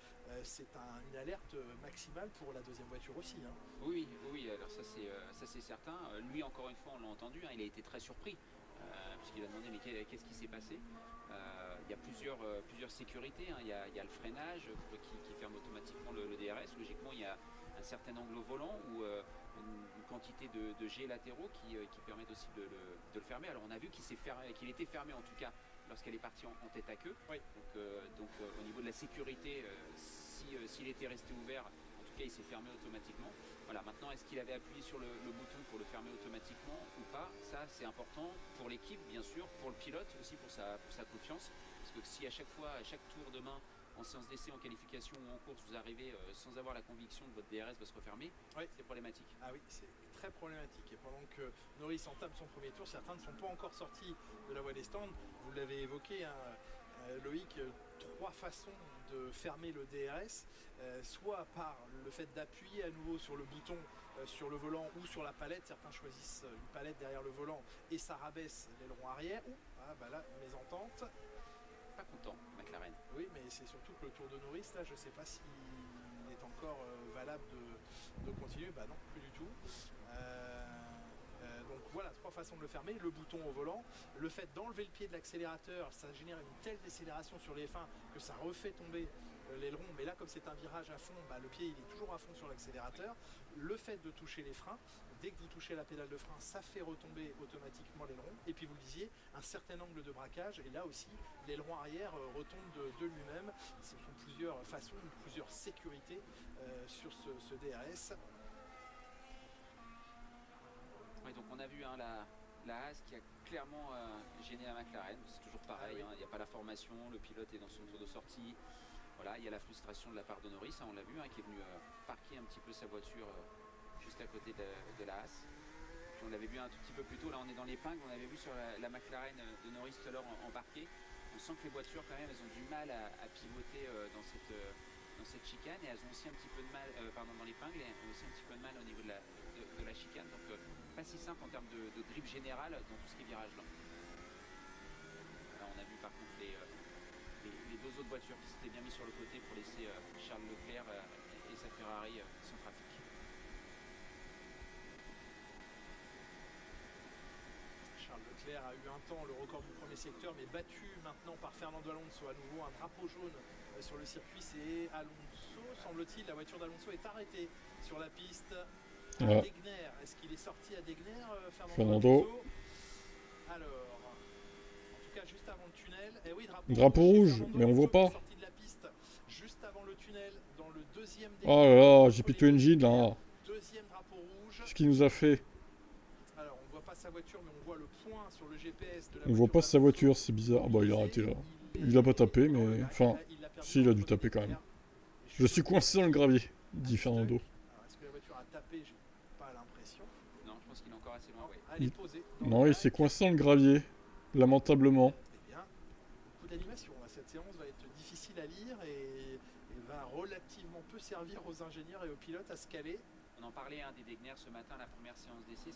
c'est une alerte maximale pour la deuxième voiture aussi. Oui, alors ça c'est certain. Lui, encore une fois, on l'a entendu, il a été très surpris, puisqu'il a demandé mais qu'est-ce qui s'est passé. Il y a plusieurs sécurités, il y a le freinage qui ferme automatiquement le DRS. Logiquement, il y a un certain angle au volant ou une quantité de jets latéraux qui permettent aussi de le fermer. Alors on a vu qu'il était fermé en tout cas lorsqu'elle est partie en tête à queue. Oui. Donc au niveau de la sécurité, s'il était resté ouvert, en tout cas il s'est fermé automatiquement. Voilà, maintenant est-ce qu'il avait appuyé sur le bouton pour le fermer automatiquement ou pas? Ça c'est important pour l'équipe bien sûr, pour le pilote aussi, pour sa confiance. Parce que si à chaque tour de main, en séance d'essai, en qualification ou en course, vous arrivez sans avoir la conviction que votre DRS va se refermer, oui, c'est problématique. Ah oui, c'est très problématique. Et pendant que Norris entame son premier tour, certains ne sont pas encore sortis de la voie des stands. Vous l'avez évoqué, Loïc, 3 façons de fermer le DRS, soit par le fait d'appuyer à nouveau sur le bouton sur le volant ou sur la palette. Certains choisissent une palette derrière le volant et ça rabaisse l'aileron arrière. Là, mésentente. Pas content, McLaren. Oui, mais c'est surtout que le tour de Norris, là, je ne sais pas s'il est encore valable de continuer. Non, plus du tout. Donc voilà, 3 façons de le fermer. Le bouton au volant, le fait d'enlever le pied de l'accélérateur, ça génère une telle décélération sur les F1 que ça refait tomber l'aileron. Mais là, comme c'est un virage à fond, le pied il est toujours à fond sur l'accélérateur. Le fait de toucher les freins, dès que vous touchez la pédale de frein, ça fait retomber automatiquement l'aileron. Et puis vous le disiez, un certain angle de braquage. Et là aussi, l'aileron arrière retombe de lui-même. Ce sont plusieurs façons, plusieurs sécurités sur ce DRS. Oui, donc on a vu la Haas qui a clairement gêné la McLaren. C'est toujours pareil, il n'y a pas la formation, le pilote est dans son tour de sortie. Voilà, il y a la frustration de la part de Norris, on l'a vu, qui est venu parquer un petit peu sa voiture juste à côté de la Haas. Puis on l'avait vu un tout petit peu plus tôt, là on est dans l'épingle, on avait vu sur la McLaren de Norris tout à l'heure embarquée. On sent que les voitures quand même, elles ont du mal à pivoter dans cette chicane, et elles ont aussi un petit peu de mal, dans l'épingle, et elles ont aussi un petit peu de mal au niveau de la chicane. Donc pas si simple en termes de grip générale dans tout ce qui est virage lent. Là on a vu par contre les 2 autres voitures qui s'étaient bien mis sur le côté pour laisser Charles Leclerc et sa Ferrari sans trafic. Charles Leclerc a eu un temps le record du premier secteur, mais battu maintenant par Fernando Alonso. À nouveau un drapeau jaune sur le circuit, c'est Alonso, semble-t-il. La voiture d'Alonso est arrêtée sur la piste. Degner, est-ce qu'il est sorti à Degner, Fernando Alonso? Alors, en tout cas juste avant le tunnel, oui, drapeau rouge, mais on voit pas. Sorti de la piste juste juste avant le tunnel, dans le deuxième Oh là là, GP2 Engine là. Deuxième drapeau rouge. Qu'est-ce qu'il nous a fait? Alors on voit pas sa voiture, mais on voit le point sur le GPS de la On voit pas sa voiture, c'est bizarre. Bah il a arrêté là. Il a pas tapé, mais... Enfin, si, il a dû taper quand même. Je suis coincé dans le gravier, dit Fernando. Alors est-ce que la voiture a tapé? J'ai pas l'impression. Non, je pense qu'il est encore assez loin, oui. Elle est posée. Non, il s'est coincé dans le gravier, lamentablement. Eh bien, beaucoup d'animation. Cette séance va être difficile à lire et va relativement peu servir aux ingénieurs et aux pilotes à se caler. On en parlait des Degner ce matin, la première séance d'essai,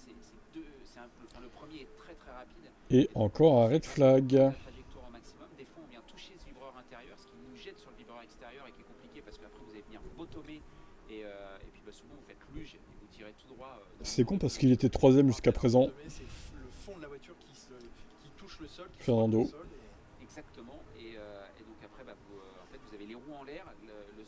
le premier est très très rapide. Et encore un red flag. La trajectoire au maximum. Des fois on vient toucher ce vibreur intérieur, ce qui nous jette sur le vibreur extérieur et qui est compliqué parce qu'après vous allez venir bottomer et puis souvent vous faites luge et vous tirez tout droit. C'est con parce qu'il était troisième jusqu'à présent. C'est le fond de la voiture qui touche le sol. Fernando. Exactement. Et donc après en fait vous avez les roues en l'air, le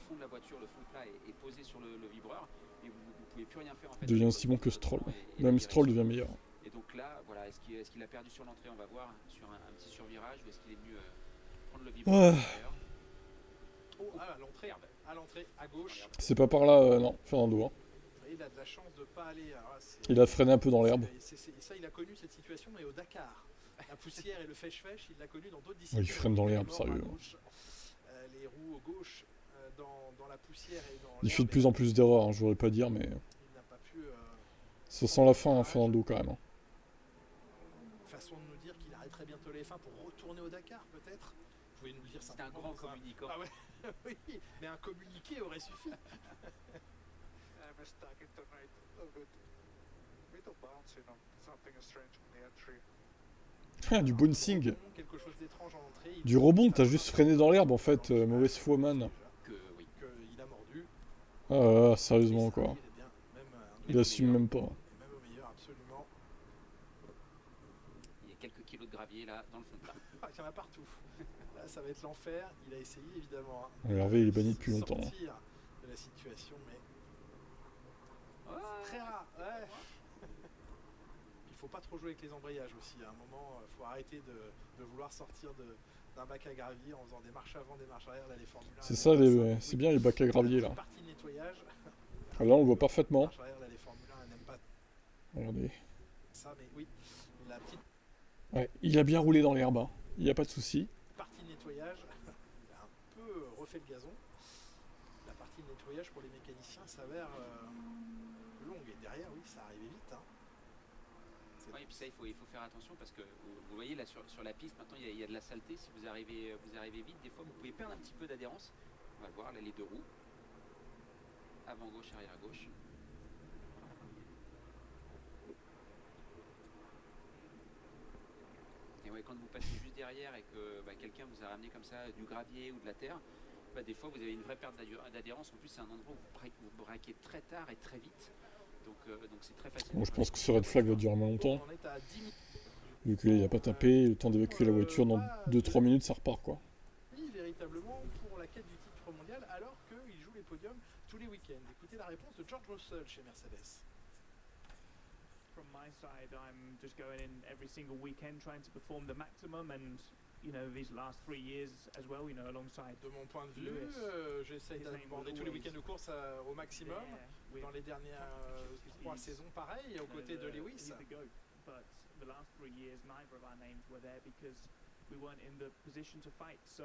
fond de la voiture, le fond plat est posé sur le vibreur et vous ne pouvez plus rien faire en fait. Il devient aussi bon que Stroll. Même Stroll devient meilleur. Et donc là, voilà, est-ce qu'il a perdu sur l'entrée? On va voir sur un petit survirage ou est-ce qu'il est venu prendre le vibreur intérieur. Oh, à l'entrée, à gauche. C'est pas par là, non, Fernando. Hein. Il a de la chance de ne pas aller. Alors, Il a freiné un peu dans l'herbe. Ça, il a connu cette situation, mais au Dakar. La poussière et le fèche-fèche, il l'a connu dans d'autres disciplines. Il freine dans l'herbe, sérieux. Les roues gauche dans la poussière et dans Il fait de plus en plus d'erreurs, hein, je voudrais pas dire, mais... Il n'a pas pu... Ça sent la fin, hein, Fernando, quand même. Hein. Façon de nous dire qu'il arrêterait bientôt les F1 pour retourner au Dakar, peut-être. Vous pouvez nous le dire C'est un grand communicant. Ah ouais, oui, mais un communiqué aurait suffi. Ah, du bouncing. Quelque chose d'étrange en entrée. Du rebond, t'as juste freiné dans l'herbe en fait, mauvaise foi man. Il a mordu. Ah, sérieusement quoi. Il assume même pas. Même au meilleur, absolument. Il y a quelques kilos de gravier là dans le fond plat. Il y en a partout. Là, ça va être l'enfer. Il a essayé évidemment. Hervé, il est banni depuis longtemps. Sortir de la situation, mais très rare. Ouais. Il faut pas trop jouer avec les embrayages aussi. À un moment, il faut arrêter de vouloir sortir d'un bac à gravier en faisant des marches avant, des marches arrière. Là, les Formule 1. C'est ça, c'est bien les bacs à gravier là. Partie de nettoyage. Là, on le voit parfaitement. Arrière, là, les Formule 1 n'aiment pas Regardez. ça, mais oui, la petite Ouais, il a bien roulé dans l'herbe. Hein. Il n'y a pas de souci. partie de nettoyage, il a un peu refait le gazon. La partie de nettoyage pour les mécaniciens s'avère longue. Et derrière, oui, ça arrivait vite. Hein. Oui, et puis ça, il faut faire attention parce que vous voyez là sur la piste, maintenant il y a de la saleté. Si vous arrivez vite, des fois vous pouvez perdre un petit peu d'adhérence. On va le voir, là, les deux roues. Avant gauche, arrière gauche. Et ouais, quand vous passez juste derrière et que quelqu'un vous a ramené comme ça du gravier ou de la terre, des fois vous avez une vraie perte d'adhérence. En plus, c'est un endroit où vous braquez très tard et très vite. Donc c'est très facile. Bon, je pense que ce red flag va durer moins longtemps. On est à 10 minutes. Vu qu'il n'a pas tapé, le temps d'évacuer la voiture dans 2-3 minutes, ça repart quoi. Véritablement pour la quête du titre mondial, alors qu'il joue les podiums tous les week-ends. Écoutez la réponse de George Russell chez Mercedes. From my side, I'm just going in every single weekend trying to perform the maximum, and you know these last 3 years as well, you know, alongside De mon point de vue, Lewis. j'essaie d'aborder tous les week-ends de course au maximum. Dans les dernières 3 saisons, pareil, aux côtés de Lewis. But the last 3 years, neither of our names were there because we weren't in the position to fight. So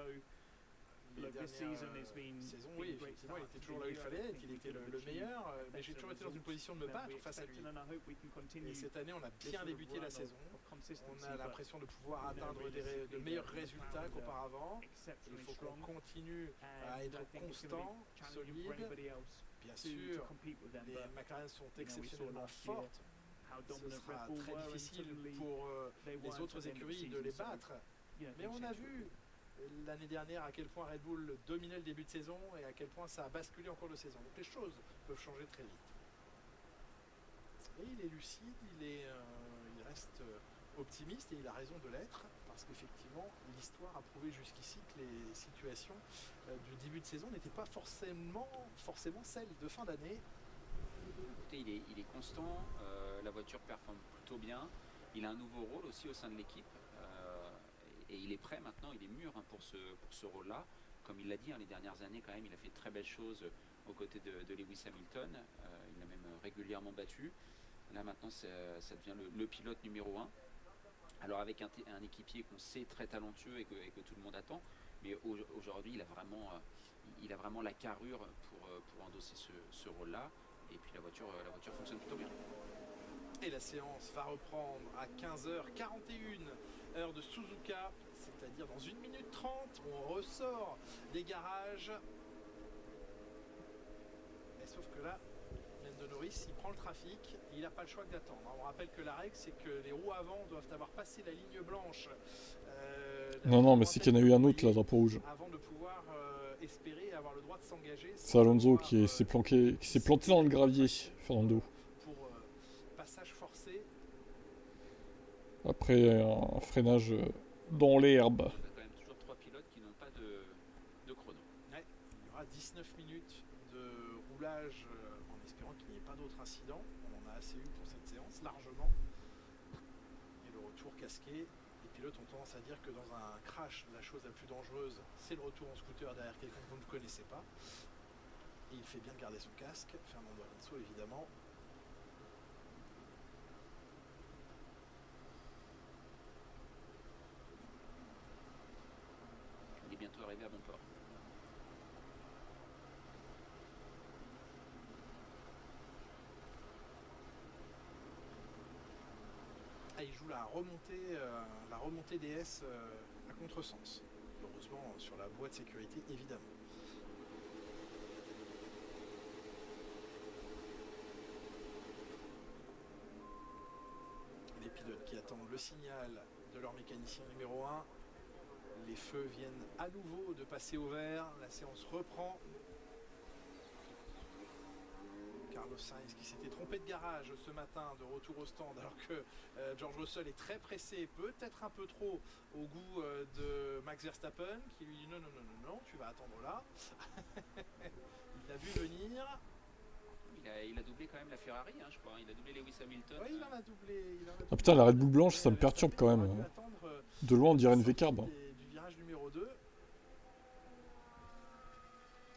Les look, this dernières season has been saisons, been oui, a great effectivement, il start était to toujours the là où il year. fallait I être, think il we était could have le achieved meilleur, mais j'ai better toujours été dans une results position de me than battre we face à lui. expected, and I hope we can continue Et cette année, on a this bien sort of débuté la run saison. of consistency, On a but l'impression de pouvoir you know, atteindre de realistically, meilleurs the résultats ground, qu'auparavant. Il exceptionally faut qu'on strong, continue and à I être think it's going to constant, be challenging for solide. anybody else Bien to sûr, compete with them. les But McLaren sont we saw exceptionnellement last year fortes. how Ce dominant sera Red Bull très were, and difficile suddenly pour they les weren't autres at the end of the écuries de season. les So, battre. you know, Mais on things a change vu l'année dernière à quel point Red Bull dominait le début de saison et à quel point ça a basculé en cours de saison. Donc les choses peuvent changer très vite. Et il est lucide, il reste optimiste et il a raison de l'être parce qu'effectivement l'histoire a prouvé jusqu'ici que les situations du début de saison n'étaient pas forcément celles de fin d'année. Écoutez, il est constant, la voiture performe plutôt bien, il a un nouveau rôle aussi au sein de l'équipe et il est prêt maintenant, il est mûr pour ce rôle-là. comme il l'a dit, hein, les dernières années quand même, il a fait de très belles choses aux côtés de Lewis Hamilton. Il l'a même régulièrement battu. Là maintenant, ça devient le pilote numéro 1. Alors avec un équipier qu'on sait très talentueux et que tout le monde attend, mais aujourd'hui il a vraiment la carrure pour endosser ce rôle-là. Et puis la voiture fonctionne plutôt bien. Et la séance va reprendre à 15h41, heure de Suzuka, c'est-à-dire dans 1 minute 30, on ressort des garages. Et sauf que là, Lando Norris, il prend le trafic, il n'a pas le choix que d'attendre. On rappelle que la règle, c'est que les roues avant doivent avoir passé la ligne blanche. Non, mais c'est qu'il y en a eu un autre là, drapeau rouge. Avant de pouvoir espérer avoir le droit de s'engager. C'est Alonso qui s'est planté dans le gravier, Fernando. Pour passage forcé. Après un freinage dans l'herbe. On a quand même toujours 3 pilotes qui n'ont pas de chrono. Ouais, il y aura 19 minutes de roulage en espérant qu'il n'y ait pas d'autres incidents. On en a assez eu pour cette séance, largement. Et le retour casqué. Les pilotes ont tendance à dire que dans un crash, la chose la plus dangereuse, c'est le retour en scooter derrière quelqu'un que vous ne connaissez pas. Et il fait bien de garder son casque. Fernando Alonso, évidemment. Il est bientôt arrivé à bon port. Ah, il joue la remontée DS à contresens. Heureusement sur la voie de sécurité, évidemment. Les pilotes qui attendent le signal de leur mécanicien numéro 1. Les feux viennent à nouveau de passer au vert. La séance reprend. Carlos Sainz qui s'était trompé de garage ce matin de retour au stand alors que George Russell est très pressé, peut-être un peu trop au goût de Max Verstappen qui lui dit non, tu vas attendre là. Il l'a vu venir. Il a doublé quand même la Ferrari, hein, je crois. Il a doublé Lewis Hamilton. Oui, il en a doublé. Ah putain, la Red Bull blanche, ça me perturbe quand même. De loin, on dirait une V-carb. Du virage numéro 2.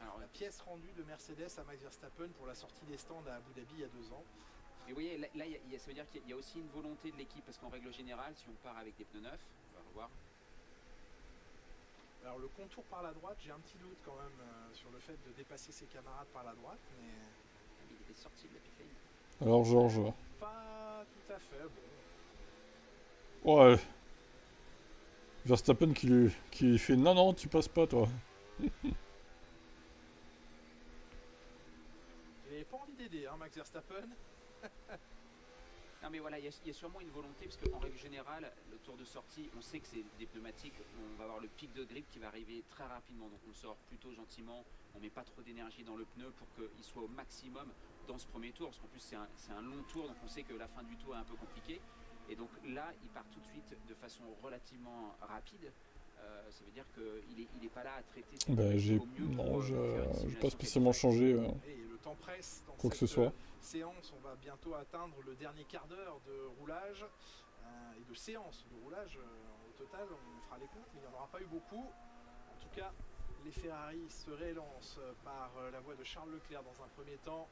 Alors, la pièce rendue de Mercedes à Max Verstappen pour la sortie des stands à Abu Dhabi il y a 2 ans. Et vous voyez, là, ça veut dire qu'il y a aussi une volonté de l'équipe, parce qu'en règle générale, si on part avec des pneus neufs, on va revoir. Alors, le contour par la droite, j'ai un petit doute quand même sur le fait de dépasser ses camarades par la droite, mais... Il était sorti de la pit lane. Alors, Georges. Pas tout à fait, bon. Ouais. Verstappen qui fait non, tu passes pas, toi. Il n'avait pas envie d'aider, hein, Max Verstappen. Non mais voilà, il y a sûrement une volonté, parce qu'en règle générale, le tour de sortie, on sait que c'est des pneumatiques, on va avoir le pic de grip qui va arriver très rapidement, donc on sort plutôt gentiment, on met pas trop d'énergie dans le pneu pour qu'il soit au maximum dans ce premier tour, parce qu'en plus c'est un long tour, donc on sait que la fin du tour est un peu compliquée, et donc là, il part tout de suite de façon relativement rapide. Ça veut dire qu'il n'est pas là à traiter son Bah, j'ai pas spécialement changé Et le temps presse dans quoi que cette ce soit. séance. On va bientôt atteindre le dernier quart d'heure de roulage et de séance de roulage. Au total, on fera les comptes, mais il n'y en aura pas eu beaucoup. En tout cas, les Ferrari se rélancent par la voie de Charles Leclerc dans un premier temps.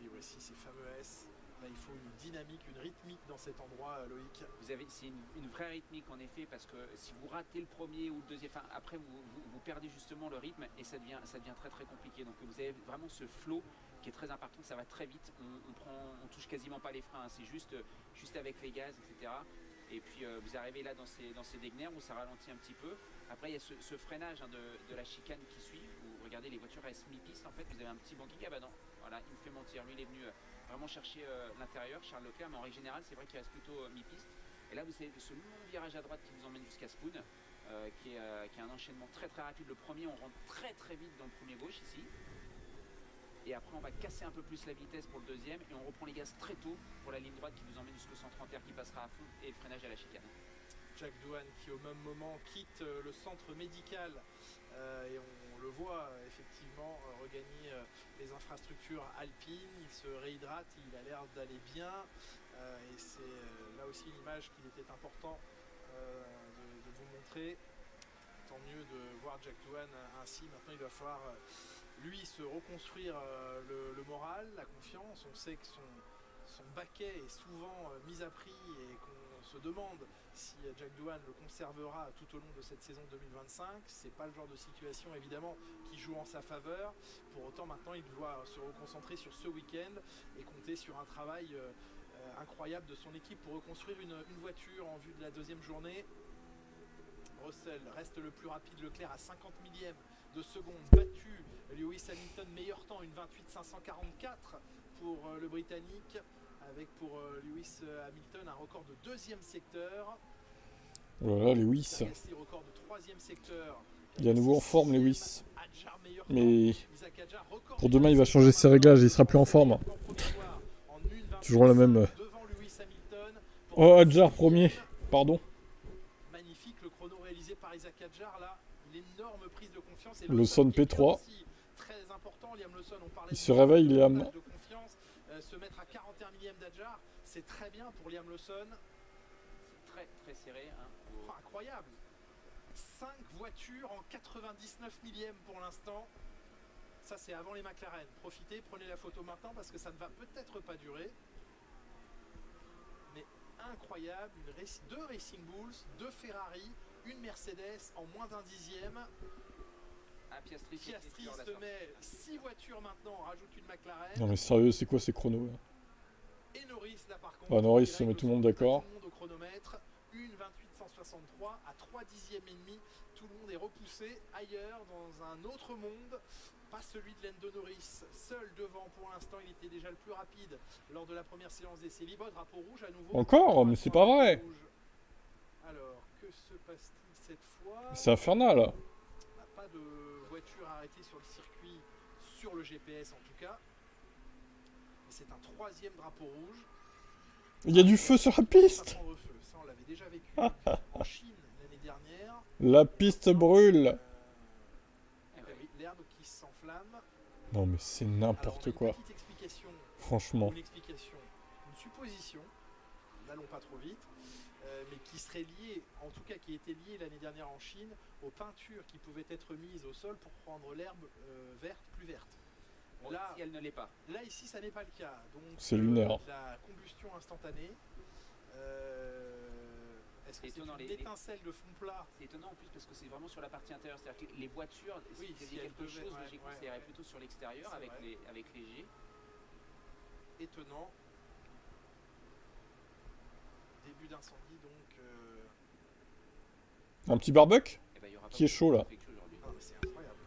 Et voici ces fameux S. Là, il faut une dynamique, une rythmique dans cet endroit, Loïc. C'est une vraie rythmique en effet, parce que si vous ratez le premier ou le deuxième, enfin, après vous perdez justement le rythme et ça devient très très compliqué. Donc vous avez vraiment ce flow qui est très important, ça va très vite, on touche quasiment pas les freins, hein. C'est juste avec les gaz, etc. Et puis vous arrivez là dans ces dégnaires où ça ralentit un petit peu. Après il y a ce freinage, hein, de la chicane qui suit, où regardez les voitures restent mi-piste, en fait vous avez un petit banking, ah bah non, voilà, il me fait mentir, lui il est venu vraiment chercher l'intérieur, Charles Leclerc, mais en règle générale c'est vrai qu'il reste plutôt mi-piste. Et là vous avez ce long virage à droite qui vous emmène jusqu'à Spoon, qui est un enchaînement très très rapide. Le premier, on rentre très très vite dans le premier gauche ici. Et après on va casser un peu plus la vitesse pour le deuxième et on reprend les gaz très tôt pour la ligne droite qui nous emmène jusqu'au 130 R qui passera à fond et le freinage à la chicane. Jack Doohan qui au même moment quitte le centre médical et on on le voit effectivement regagner les infrastructures alpines, il se réhydrate, il a l'air d'aller bien et c'est là aussi une image qu'il était important de vous montrer. Tant mieux de voir Jack Doohan ainsi. Maintenant il va falloir lui se reconstruire le moral, la confiance. On sait que son baquet est souvent mis à prix et qu'on se demande si Jack Doohan le conservera tout au long de cette saison 2025. C'est pas le genre de situation évidemment qui joue en sa faveur. Pour autant maintenant il doit se reconcentrer sur ce week-end et compter sur un travail incroyable de son équipe pour reconstruire une voiture en vue de la deuxième journée. Russell reste le plus rapide, Leclerc à 50 millièmes de seconde, battu Lewis Hamilton, meilleur temps, une 28.544 pour le Britannique, avec pour Lewis Hamilton un record de deuxième secteur. Voilà, Lewis. Gasly, record de troisième secteur. Il est à nouveau en forme, Lewis. Adjar, meilleur Mais temps. Isaac Adjar, record pour demain, il va changer ses réglages, il sera plus en forme. Toujours la même. devant Lewis Hamilton. Oh, Adjar premier, pardon. Magnifique le chrono réalisé par Isaac Adjar, là, l'énorme prise de confiance. Et Lawson qui est P3. aussi très important, Liam Lawson, on parlait Il de se réveille, Liam. de confiance, se mettre à 41 millièmes d'Adjar, c'est très bien pour Liam Lawson. Très très serré. Hein, Oh, incroyable. 5 voitures en 99 millièmes pour l'instant. Ça c'est avant les McLaren. Profitez, prenez la photo maintenant parce que ça ne va peut-être pas durer. Mais incroyable, deux Racing Bulls, deux Ferrari, une Mercedes en moins d'un dixième. Piastri Se met 6 voitures maintenant, on rajoute une McLaren. Non mais sérieux, c'est quoi ces chronos là? Et Norris là par contre. Ah, Norris, qui met règle tout le monde d'accord. Tout le monde au chronomètre. Une 28.163 à 3 dixièmes et demi. Tout le monde est repoussé ailleurs dans un autre monde. Pas celui de Lando Norris. Seul devant pour l'instant, il était déjà le plus rapide lors de la première séance d'essai libre. Drapeau rouge à nouveau. Encore? Mais c'est pas vrai. Alors, que se passe-t-il cette fois? C'est infernal. On n'a pas de voiture arrêtée sur le circuit, sur le GPS en tout cas. Et c'est un troisième drapeau rouge. Il y a du feu sur la Ça piste. prend le feu, ça on l'avait déjà vécu en Chine l'année dernière. La piste brûle. Oui, l'herbe qui s'enflamme. Non mais c'est Alors, n'importe on a une quoi. petite explication, Franchement. une explication, une supposition. N'allons pas trop vite. Mais qui serait liée, en tout cas qui était liée l'année dernière en Chine, aux peintures qui pouvaient être mises au sol pour rendre l'herbe verte, plus verte. Bon, Là, si elle ne l'est pas. là ici ça n'est pas le cas. Donc C'est lunaire. la combustion instantanée. Est-ce que c'est Étonnant, une étincelle de fond plat? C'est étonnant en plus parce que c'est vraiment sur la partie intérieure. C'est-à-dire que les voitures, Oui, c'est si elles quelque devaient, chose ouais, que j'ai ouais, considéré ouais. plutôt sur l'extérieur C'est avec vrai. les G. Étonnant. Début d'incendie donc. Un petit barbecue? Eh ben, il y aura pas Qui est beaucoup chaud, de là? confection aujourd'hui. Non mais c'est incroyable.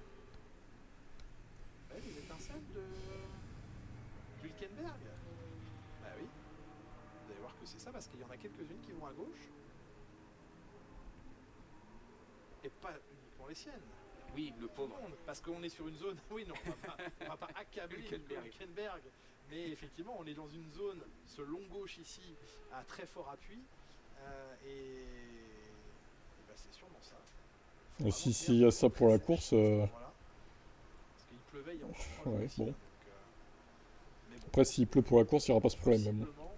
Ouais, les étincelles de Hülkenberg. Bah oui. Vous allez voir que c'est ça parce qu'il y en a quelques-unes qui vont à gauche. Et pas uniquement les siennes. Oui, le Tout le pauvre. monde, parce qu'on est sur une zone. Oui, non, on va pas accabler Hülkenberg. Hülkenberg. Mais effectivement, on est dans une zone, ce long gauche ici, à très fort appui. Et bah, c'est sûrement ça. Faut Et vraiment si bien y a ça pour la sèche, course, voilà. Parce qu'il pleuvait il y a encore 3 jours ouais, ici, bon. donc, mais bon. Après s'il pleut pour la course, il n'y aura pas ce problème. Mais bon. Possiblement,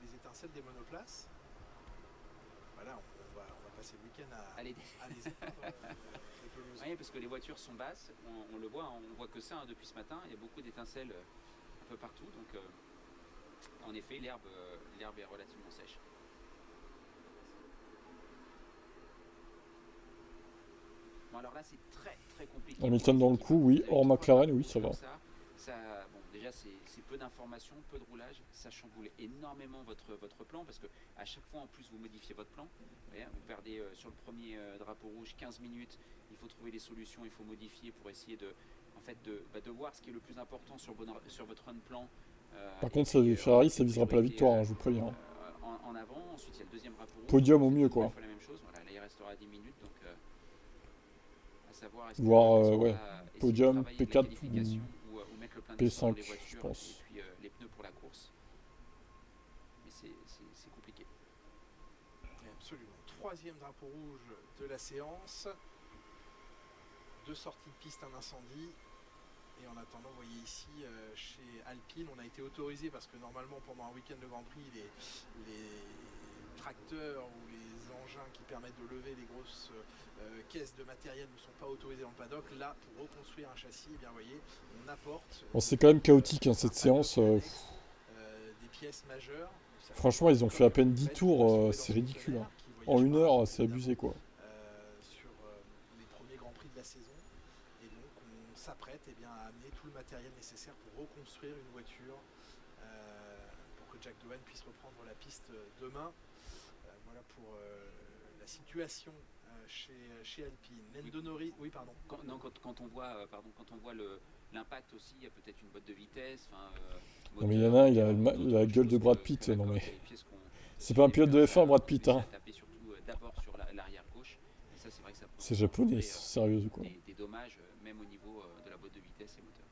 les étincelles des monoplaces. Voilà, on va passer le week-end à Allez. les éteindre. les pelouses. Oui, parce que les voitures sont basses, on le voit, on voit que ça hein, depuis ce matin. Il y a beaucoup d'étincelles un peu partout, donc en effet, l'herbe est relativement sèche. Bon, alors là, c'est très très compliqué. Hamilton dans le coup, oui. Hors McLaren, oui, ça va. Bon, déjà, c'est peu d'informations, peu de roulage. Ça chamboule énormément votre plan parce que à chaque fois, en plus, vous modifiez votre plan. Vous perdez sur le premier drapeau rouge 15 minutes. Il faut trouver des solutions, il faut modifier pour essayer de voir ce qui est le plus important sur votre run plan. Par contre, Ferrari, ça visera pas la victoire, hein, je vous préviens. En avant, ensuite il y a le deuxième drapeau rouge. Podium au mieux, quoi. Il faut la même chose, voilà, là il restera 10 minutes, donc à savoir est-ce Voire, que ouais, essayer de podium, travailler la P4 qualification ou mettre le plein P5, d'essence dans les je voitures pense. et puis les pneus pour la course. Mais c'est compliqué. Absolument. Troisième drapeau rouge de la séance. deux sorties de piste, un incendie. Et en attendant, vous voyez ici, chez Alpine, on a été autorisé parce que normalement, pendant un week-end de Grand Prix, les tracteurs ou les engins qui permettent de lever les grosses caisses de matériel ne sont pas autorisés dans le paddock. Là, pour reconstruire un châssis, eh bien, vous voyez, on apporte... Bon, c'est quand même chaotique, hein, cette séance. Des pièces majeures. Franchement, ils ont fait à peine 10 tours, c'est ridicule. Hein. En 1 heure, c'est abusé, quoi. Sur les premiers Grands Prix de la saison. Et donc, on s'apprête eh bien, à amener tout le matériel nécessaire pour reconstruire une voiture pour que Jack Doohan puisse reprendre la piste demain. Voilà pour la situation chez Alpine. Lando Norris, oui, pardon. Quand on voit, quand on voit l'impact aussi, il y a peut-être une boîte de vitesse. Non mais il y en a un, il a la gueule de Brad Pitt, non mais... C'est pas un pilote de F1, Brad Pitt, hein. D'abord sur l'arrière gauche. Et ça, c'est vrai que ça c'est japonais, sérieux quoi. Des dommages, même au niveau de la boîte de vitesse et moteur.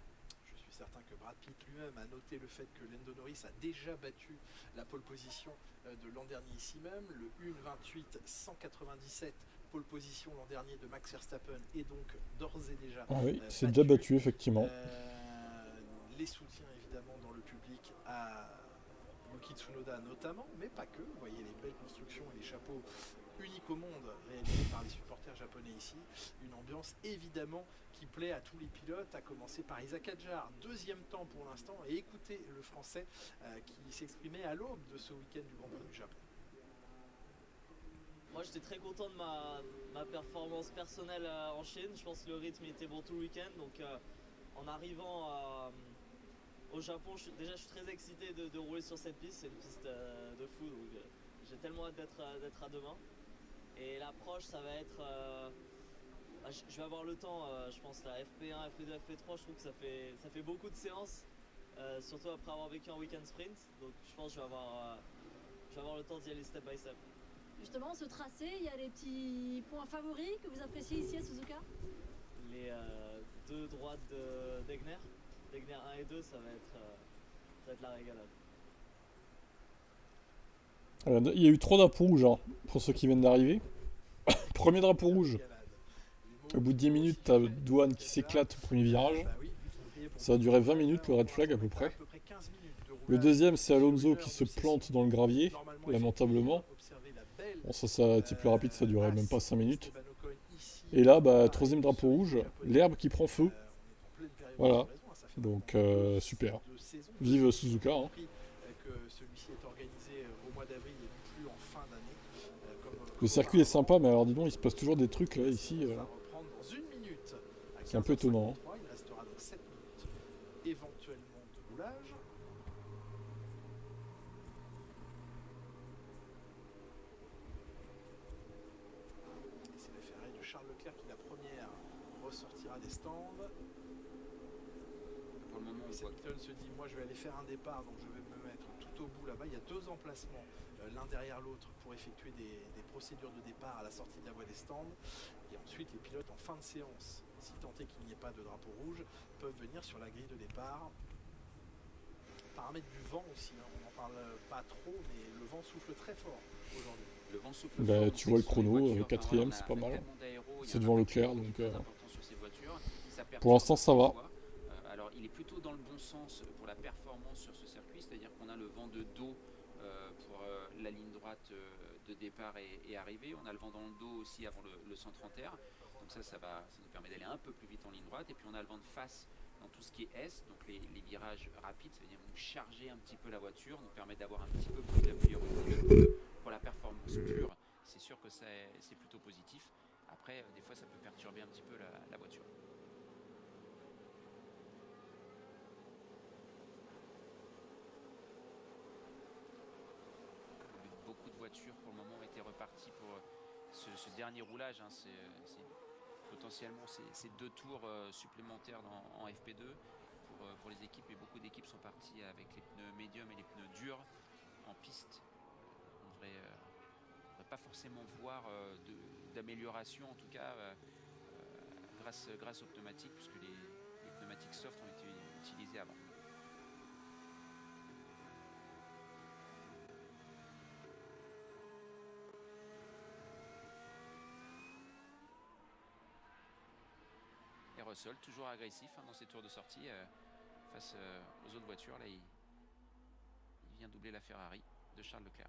Je suis certain que Brad Pitt lui-même a noté le fait que Lando Norris a déjà battu la pole position de l'an dernier ici même, le 1:28.197 pole position l'an dernier de Max Verstappen est donc d'ores et déjà ah oui, c'est déjà battu effectivement. Les soutiens évidemment dans le public à Yuki Tsunoda notamment, mais pas que. Vous voyez les belles constructions et les chapeaux uniques au monde réalisés par les supporters japonais ici. Une ambiance évidemment qui plaît à tous les pilotes, à commencer par Isaac Hadjar, deuxième temps pour l'instant, et écoutez le français qui s'exprimait à l'aube de ce week-end du Grand Prix du Japon. Moi j'étais très content de ma performance personnelle en Chine. Je pense que le rythme était bon tout le week-end, donc en arrivant au Japon, déjà je suis très excité de rouler sur cette piste. C'est une piste de fou, donc j'ai tellement hâte d'être à demain. Et l'approche, ça va être... je vais avoir le temps, je pense, la FP1, FP2, FP3, je trouve que ça fait beaucoup de séances, surtout après avoir vécu un week-end sprint. Donc je pense que je vais avoir le temps d'y aller step by step. Justement, ce tracé, il y a des petits points favoris que vous appréciez ici à Suzuka? Les deux droites d'Egner, Degner 1 et 2, ça va être la régalade. Il y a eu 3 drapeaux rouges, hein, pour ceux qui viennent d'arriver. Premier drapeau rouge. Au bout de 10 minutes, t'as Doohan qui s'éclate au premier virage. Ça va durer 20 minutes, le red flag à peu près. Le deuxième, c'est Alonso qui se plante dans le gravier, lamentablement. Bon, ça a été plus rapide, ça durait même pas 5 minutes. Et là, troisième drapeau rouge, l'herbe qui prend feu. Voilà, donc super. Vive Suzuka. Hein. Le circuit est sympa, mais alors dis donc, il se passe toujours des trucs là, ici. C'est un peu étonnant. Hein. Il restera donc 7 minutes éventuellement de roulage. Et c'est la Ferrari de Charles Leclerc qui la première ressortira des stands. Pour le moment, Hamilton se dit, moi je vais aller faire un départ, donc je vais me mettre tout au bout là-bas. Il y a 2 emplacements, l'un derrière l'autre, pour effectuer des procédures de départ à la sortie de la voie des stands. Et ensuite, les pilotes en fin de séance, si tant est qu'il n'y ait pas de drapeau rouge, peuvent venir sur la grille de départ. Paramètre du vent aussi, hein. On n'en parle pas trop, mais le vent souffle très fort aujourd'hui. Le vent souffle fort, tu vois le chrono, 4ème, c'est pas mal. C'est devant Leclerc, donc pour l'instant ça va. Alors il est plutôt dans le bon sens pour la performance sur ce circuit, c'est-à-dire qu'on a le vent de dos pour la ligne droite de départ et arrivée. On a le vent dans le dos aussi avant le 130R. Donc ça nous permet d'aller un peu plus vite en ligne droite. Et puis on a le vent de face dans tout ce qui est S, donc les virages rapides, ça veut dire charger un petit peu la voiture, nous permet d'avoir un petit peu plus d'appui pour la performance pure. C'est sûr que c'est plutôt positif. Après, des fois, ça peut perturber un petit peu la voiture. Beaucoup de voitures pour le moment étaient reparties pour ce dernier roulage. Hein. Potentiellement, c'est 2 tours supplémentaires en FP2 pour les équipes. Et beaucoup d'équipes sont parties avec les pneus médiums et les pneus durs en piste. On ne devrait pas forcément voir d'amélioration, en tout cas grâce aux pneumatiques, puisque les pneumatiques soft ont été utilisés avant. Russell, toujours agressif dans ses tours de sortie face aux autres voitures. Là, il vient doubler la Ferrari de Charles Leclerc.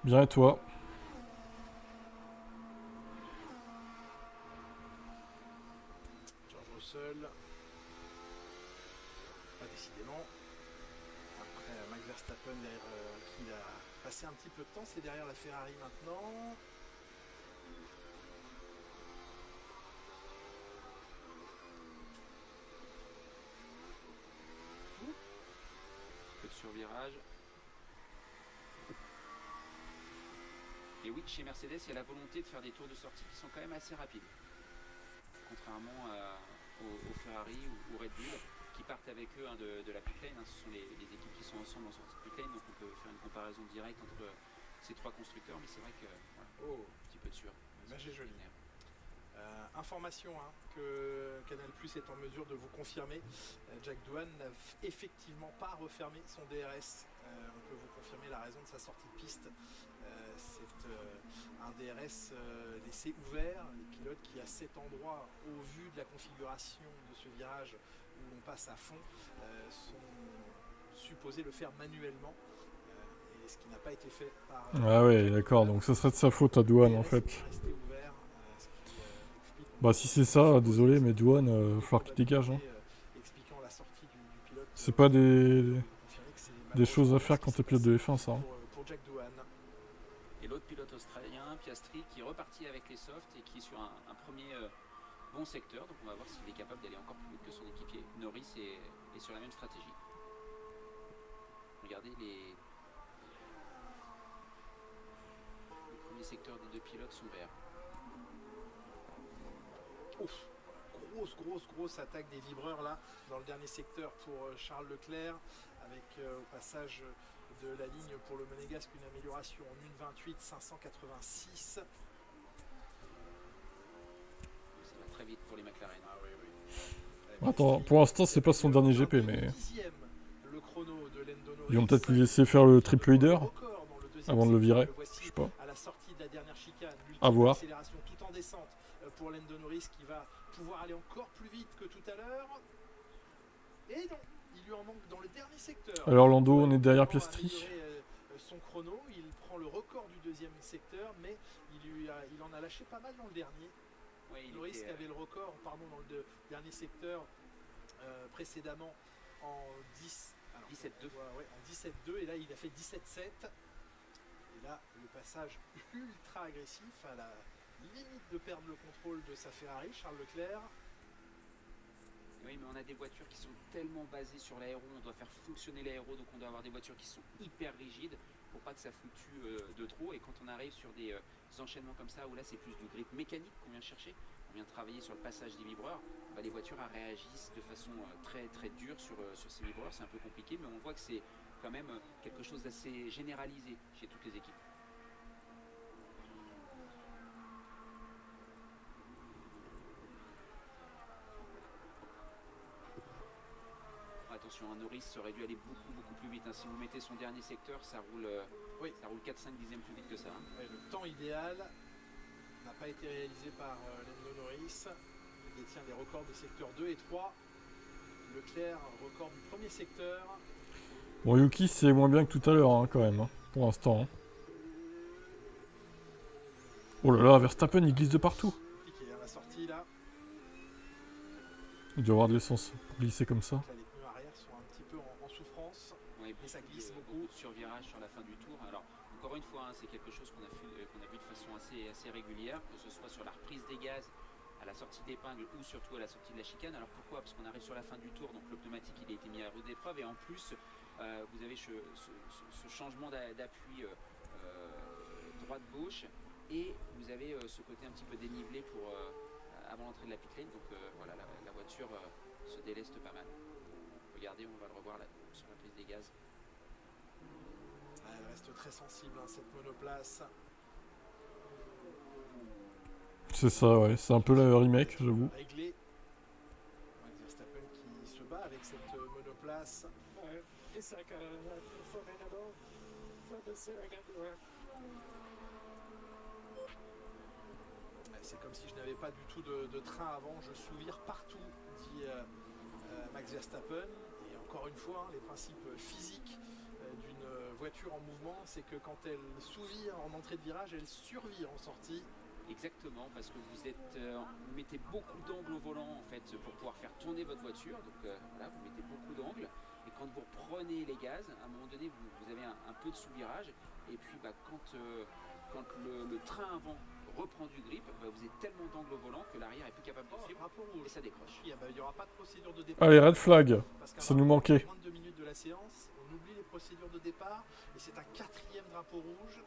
Bien et toi? George Russell. Pas décidément. Après Max Verstappen derrière, qui a passé un petit peu de temps, c'est derrière la Ferrari maintenant. Peu de survirage. Et oui, chez Mercedes, il y a la volonté de faire des tours de sortie qui sont quand même assez rapides. Contrairement aux Ferrari ou Red Bull, qui partent avec eux de la pit lane. Ce sont les équipes qui sont ensemble en sortie de pit lane, donc on peut faire une comparaison directe entre ces trois constructeurs, mais c'est vrai que voilà, un petit peu de sur. L'image est jolie. Information que Canal+ est en mesure de vous confirmer. Jack Doohan n'a effectivement pas refermé son DRS. On peut vous confirmer la raison de sa sortie de piste. C'est un DRS laissé ouvert. Les pilotes qui, à cet endroit, au vu de la configuration de ce virage où on passe à fond, sont supposés le faire manuellement. Et ce qui n'a pas été fait par... Ah ouais, d'accord, donc ça serait de sa faute à Doohan en fait. Bah si c'est ça, désolé, mais Doohan, il va falloir qu'il dégage. Hein. C'est pas des choses à faire quand t'es pilote de F1, ça. Hein. Et l'autre pilote australien, Piastri, qui est reparti avec les softs et qui est sur un premier bon secteur. Donc on va voir s'il est capable d'aller encore plus vite que son équipier. Norris est sur la même stratégie. Regardez le premier secteur des deux pilotes sont verts. Ouf, grosse attaque des vibreurs là dans le dernier secteur pour Charles Leclerc, avec au passage de la ligne pour le Monégasque une amélioration en 1.28.586. Ça va très vite pour les McLaren. Ah oui. Attends, pour l'instant c'est pas son dernier GP, mais le chrono de Lando Norris, ils vont peut-être lui laisser faire le triple leader avant de le virer, je sais pas. À la sortie de la dernière chicane, à voir. Accélération tout en descente pour Lando Norris qui va pouvoir aller encore plus vite que tout à l'heure. Et non, il lui en manque dans le dernier secteur. Alors Lando, on est derrière Piastri. Son chrono, il prend le record du deuxième secteur, mais il en a lâché pas mal dans le dernier. Oui, Norris qui avait le record, dans le dernier secteur précédemment en 17-2. Ouais, en 17-2, et là il a fait 17-7. Et là, le passage ultra agressif à la limite de perdre le contrôle de sa Ferrari, Charles Leclerc. Oui, mais on a des voitures qui sont tellement basées sur l'aéro, on doit faire fonctionner l'aéro, donc on doit avoir des voitures qui sont hyper rigides pour pas que ça fluctue de trop. Et quand on arrive sur des enchaînements comme ça, où là c'est plus du grip mécanique qu'on vient chercher, on vient travailler sur le passage des vibreurs, bah, les voitures réagissent de façon très dure sur ces vibreurs. C'est un peu compliqué, mais on voit que c'est quand même quelque chose d'assez généralisé chez toutes les équipes. Attention, Norris aurait dû aller beaucoup plus vite. Si vous mettez son dernier secteur, ça roule, ça roule 4-5 dixièmes plus vite que ça. Ouais, le temps idéal n'a pas été réalisé par Lando Norris. Il détient des records de secteur 2 et 3. Leclerc, record du premier secteur. Bon, Yuki, c'est moins bien que tout à l'heure, hein, quand même, hein, pour l'instant. Hein. Oh là là, Verstappen, il glisse de partout. Compliqué, la sortie là. Il doit avoir de l'essence pour glisser comme ça. Les pneus arrière sont un petit peu en souffrance. Oui, et ça glisse beaucoup. De survirage sur la fin du tour. Alors, encore une fois, c'est quelque chose qu'on a vu de façon assez régulière, que ce soit sur la reprise des gaz, à la sortie d'épingle ou surtout à la sortie de la chicane. Alors pourquoi? Parce qu'on arrive sur la fin du tour, donc le pneumatique il a été mis à rude épreuve, et en plus vous avez ce changement d'appui droite-gauche, et vous avez ce côté un petit peu dénivelé pour avant l'entrée de la pit lane. Donc voilà, la voiture se déleste pas mal. Regardez, on va le revoir là, sur la prise des gaz. Elle reste très sensible, cette monoplace. C'est ça, ouais. C'est un peu le remake, j'avoue. Réglé. Max Verstappen qui se bat avec cette monoplace. place. C'est comme si je n'avais pas du tout de train avant, je souvire partout, dit Max Verstappen. Et encore une fois, les principes physiques d'une voiture en mouvement, c'est que quand elle souvire en entrée de virage, elle survire en sortie. Exactement, parce que vous mettez beaucoup d'angles au volant en fait pour pouvoir faire tourner votre voiture. Donc voilà, vous mettez beaucoup d'angles. Et quand vous prenez les gaz, à un moment donné, vous avez un peu de sous-virage. Et puis quand le train avant reprend du grip, vous avez tellement d'angles au volant que l'arrière est plus capable de suivre et ça décroche. Il n'y aura pas de procédure de départ. Allez, red flag. Ça nous manquait. Moins de 2 minutes de la séance, on oublie les procédures de départ et c'est un 4e drapeau rouge.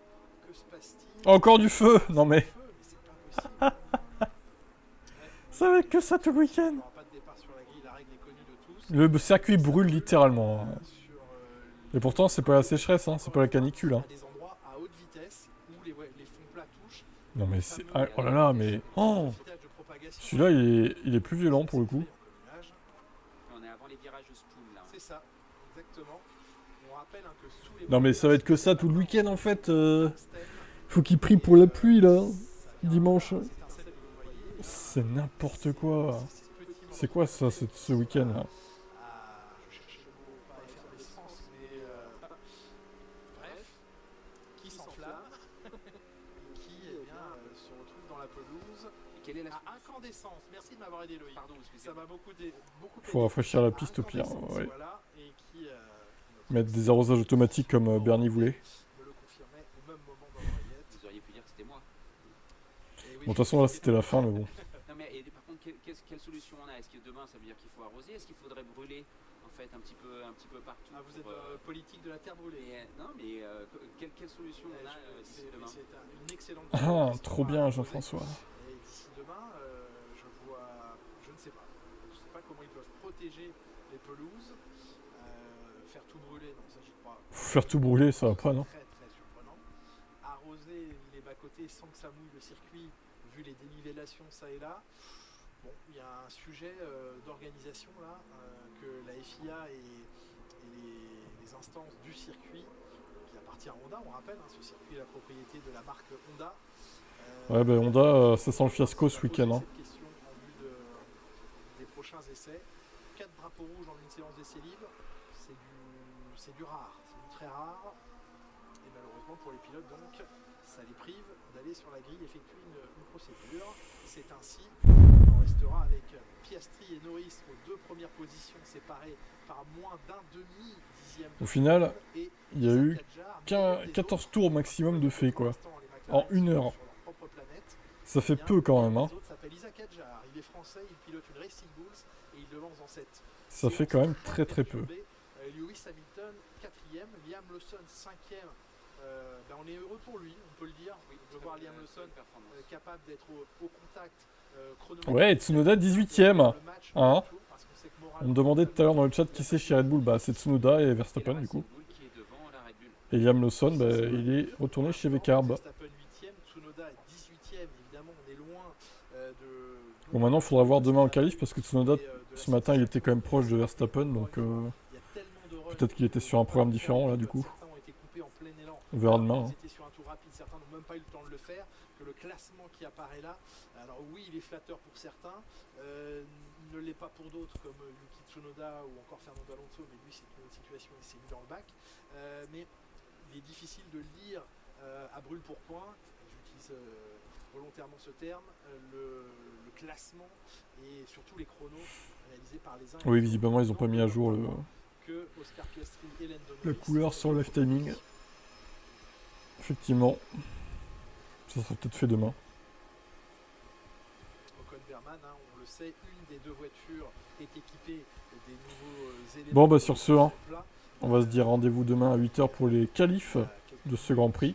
Que se passe-t-il? Encore du feu. Non mais... C'est pas possible. Ça va être que ça tout le week-end. Il n'y aura pas de départ sur la grille, la règle est connue de tous. Le circuit brûle littéralement. Et pourtant, c'est pas la sécheresse, hein. C'est pas la canicule. Hein. Des endroits à haute vitesse où les fonds plats touchent. Non mais c'est... Ah, oh là là, mais... Oh, celui-là, il est plus violent pour le coup. On est avant les virages spoon là. C'est ça, exactement. On rappelle que sous les... Non mais ça va être que ça tout le week-end en fait. Faut qu'il prie pour la pluie là. Dimanche. C'est n'importe quoi. C'est quoi ça, ce week-end là? Je cherche le mot, pas effervescence, mais bref, qui s'enflamme, qui se retrouve dans la pelouse. Et quelle est la incandescence. Merci de m'avoir aidé, Loïc. Pardon, Ça m'a beaucoup aidé. Faut rafraîchir la piste au pire. Ouais. Voilà, et qui, Mettre des arrosages automatiques comme Bernie voulait. me le confirmait au même moment dans l'oreillette. Vous auriez pu dire que c'était moi. Et oui, Bon, de toute façon là c'était la fin mais bon. Non mais par contre, quelle solution on a? Est-ce que demain ça veut dire qu'il faut arroser? Est-ce qu'il faudrait brûler en fait un petit peu partout? vous êtes politique de la terre brûlée. Non mais quelle solution on a d'ici demain? C'est une excellente Ah, chose. trop bien Jean-François. Et d'ici demain, je ne sais pas. Je ne sais pas comment ils peuvent protéger les pelouses. Faire tout brûler, non, ça j'y crois. Faire tout brûler, ça va pas non? Très très surprenant. Arroser les bas-côtés sans que ça mouille le circuit, vu les dénivellations ça et là. Bon, il y a un sujet d'organisation là, que la FIA et les instances du circuit, qui appartient à Honda, on rappelle, ce circuit est la propriété de la marque Honda. Ouais bah Honda, ça sent le fiasco ce week-end. Hein. Cette question en vue des prochains essais. 4 drapeaux rouges en une séance d'essais libres, c'est du rare, c'est du très rare. Et malheureusement pour les pilotes donc, ça les prive d'aller sur la grille effectuer une procédure. C'est ainsi qu'on en restera avec Piastri et Norris aux 2 premières positions séparées par moins d'un demi-dixième. Au final, il y a eu 14 tours maximum de fait quoi. En 1 heure. Ça fait peu quand même hein. Il est français, il pilote une Racing Bulls et il devance dans cette. Ça fait quand même très peu. Lewis Hamilton 4e, Liam Lawson 5e. On est heureux pour lui, on peut le dire. De voir Liam Lawson capable d'être au contact chronométrique. Ouais, Tsunoda 18e. Hein, on me demandait tout à l'heure dans le chat qui c'est chez Red Bull. Bah c'est Tsunoda et Verstappen du coup. Et Liam Lawson, bah, il est retourné chez Vecarb. Verstappen 8e, Tsunoda 18e, évidemment on est loin de. Bon maintenant il faudra voir demain en qualif parce que Tsunoda ce matin il était quand même proche de Verstappen donc peut-être qu'il était sur un programme différent là du coup. On verra demain. Hein. Sur un tour rapide, certains n'ont même pas eu le temps de le faire. Que le classement qui apparaît là, alors oui il est flatteur pour certains, ne l'est pas pour d'autres comme Yuki Tsunoda ou encore Fernando Alonso, mais lui c'est une autre situation, il s'est mis dans le bac. Mais il est difficile de lire à brûle pour point, j'utilise volontairement ce terme, le classement et surtout les chronos réalisés par les uns. Oui visiblement ils n'ont pas mis à jour la couleur sur le live timing. Effectivement, ça sera peut-être fait demain. Ocon Berman, on le sait, une des 2 voitures est équipée des nouveaux éléments. Bon bah sur ce, hein, on va se dire rendez-vous demain à 8 h pour les qualifs de ce Grand Prix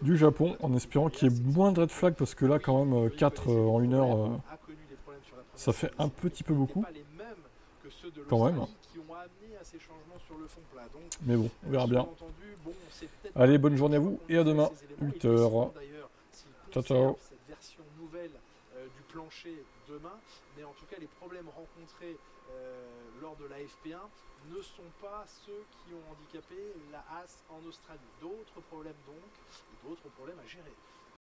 du Japon, en espérant qu'il y ait moins de red flag parce que là quand même 4 en 1 heure, ça fait un petit peu beaucoup. Quand même. Mais bon, on verra bien. Allez, bonne journée à vous et à demain, 8 h. Ciao, ciao. plancher demain, mais en tout cas les problèmes rencontrés lors de la FP1 ne sont pas ceux qui ont handicapé la Haas en Australie. D'autres problèmes donc, et d'autres problèmes à gérer.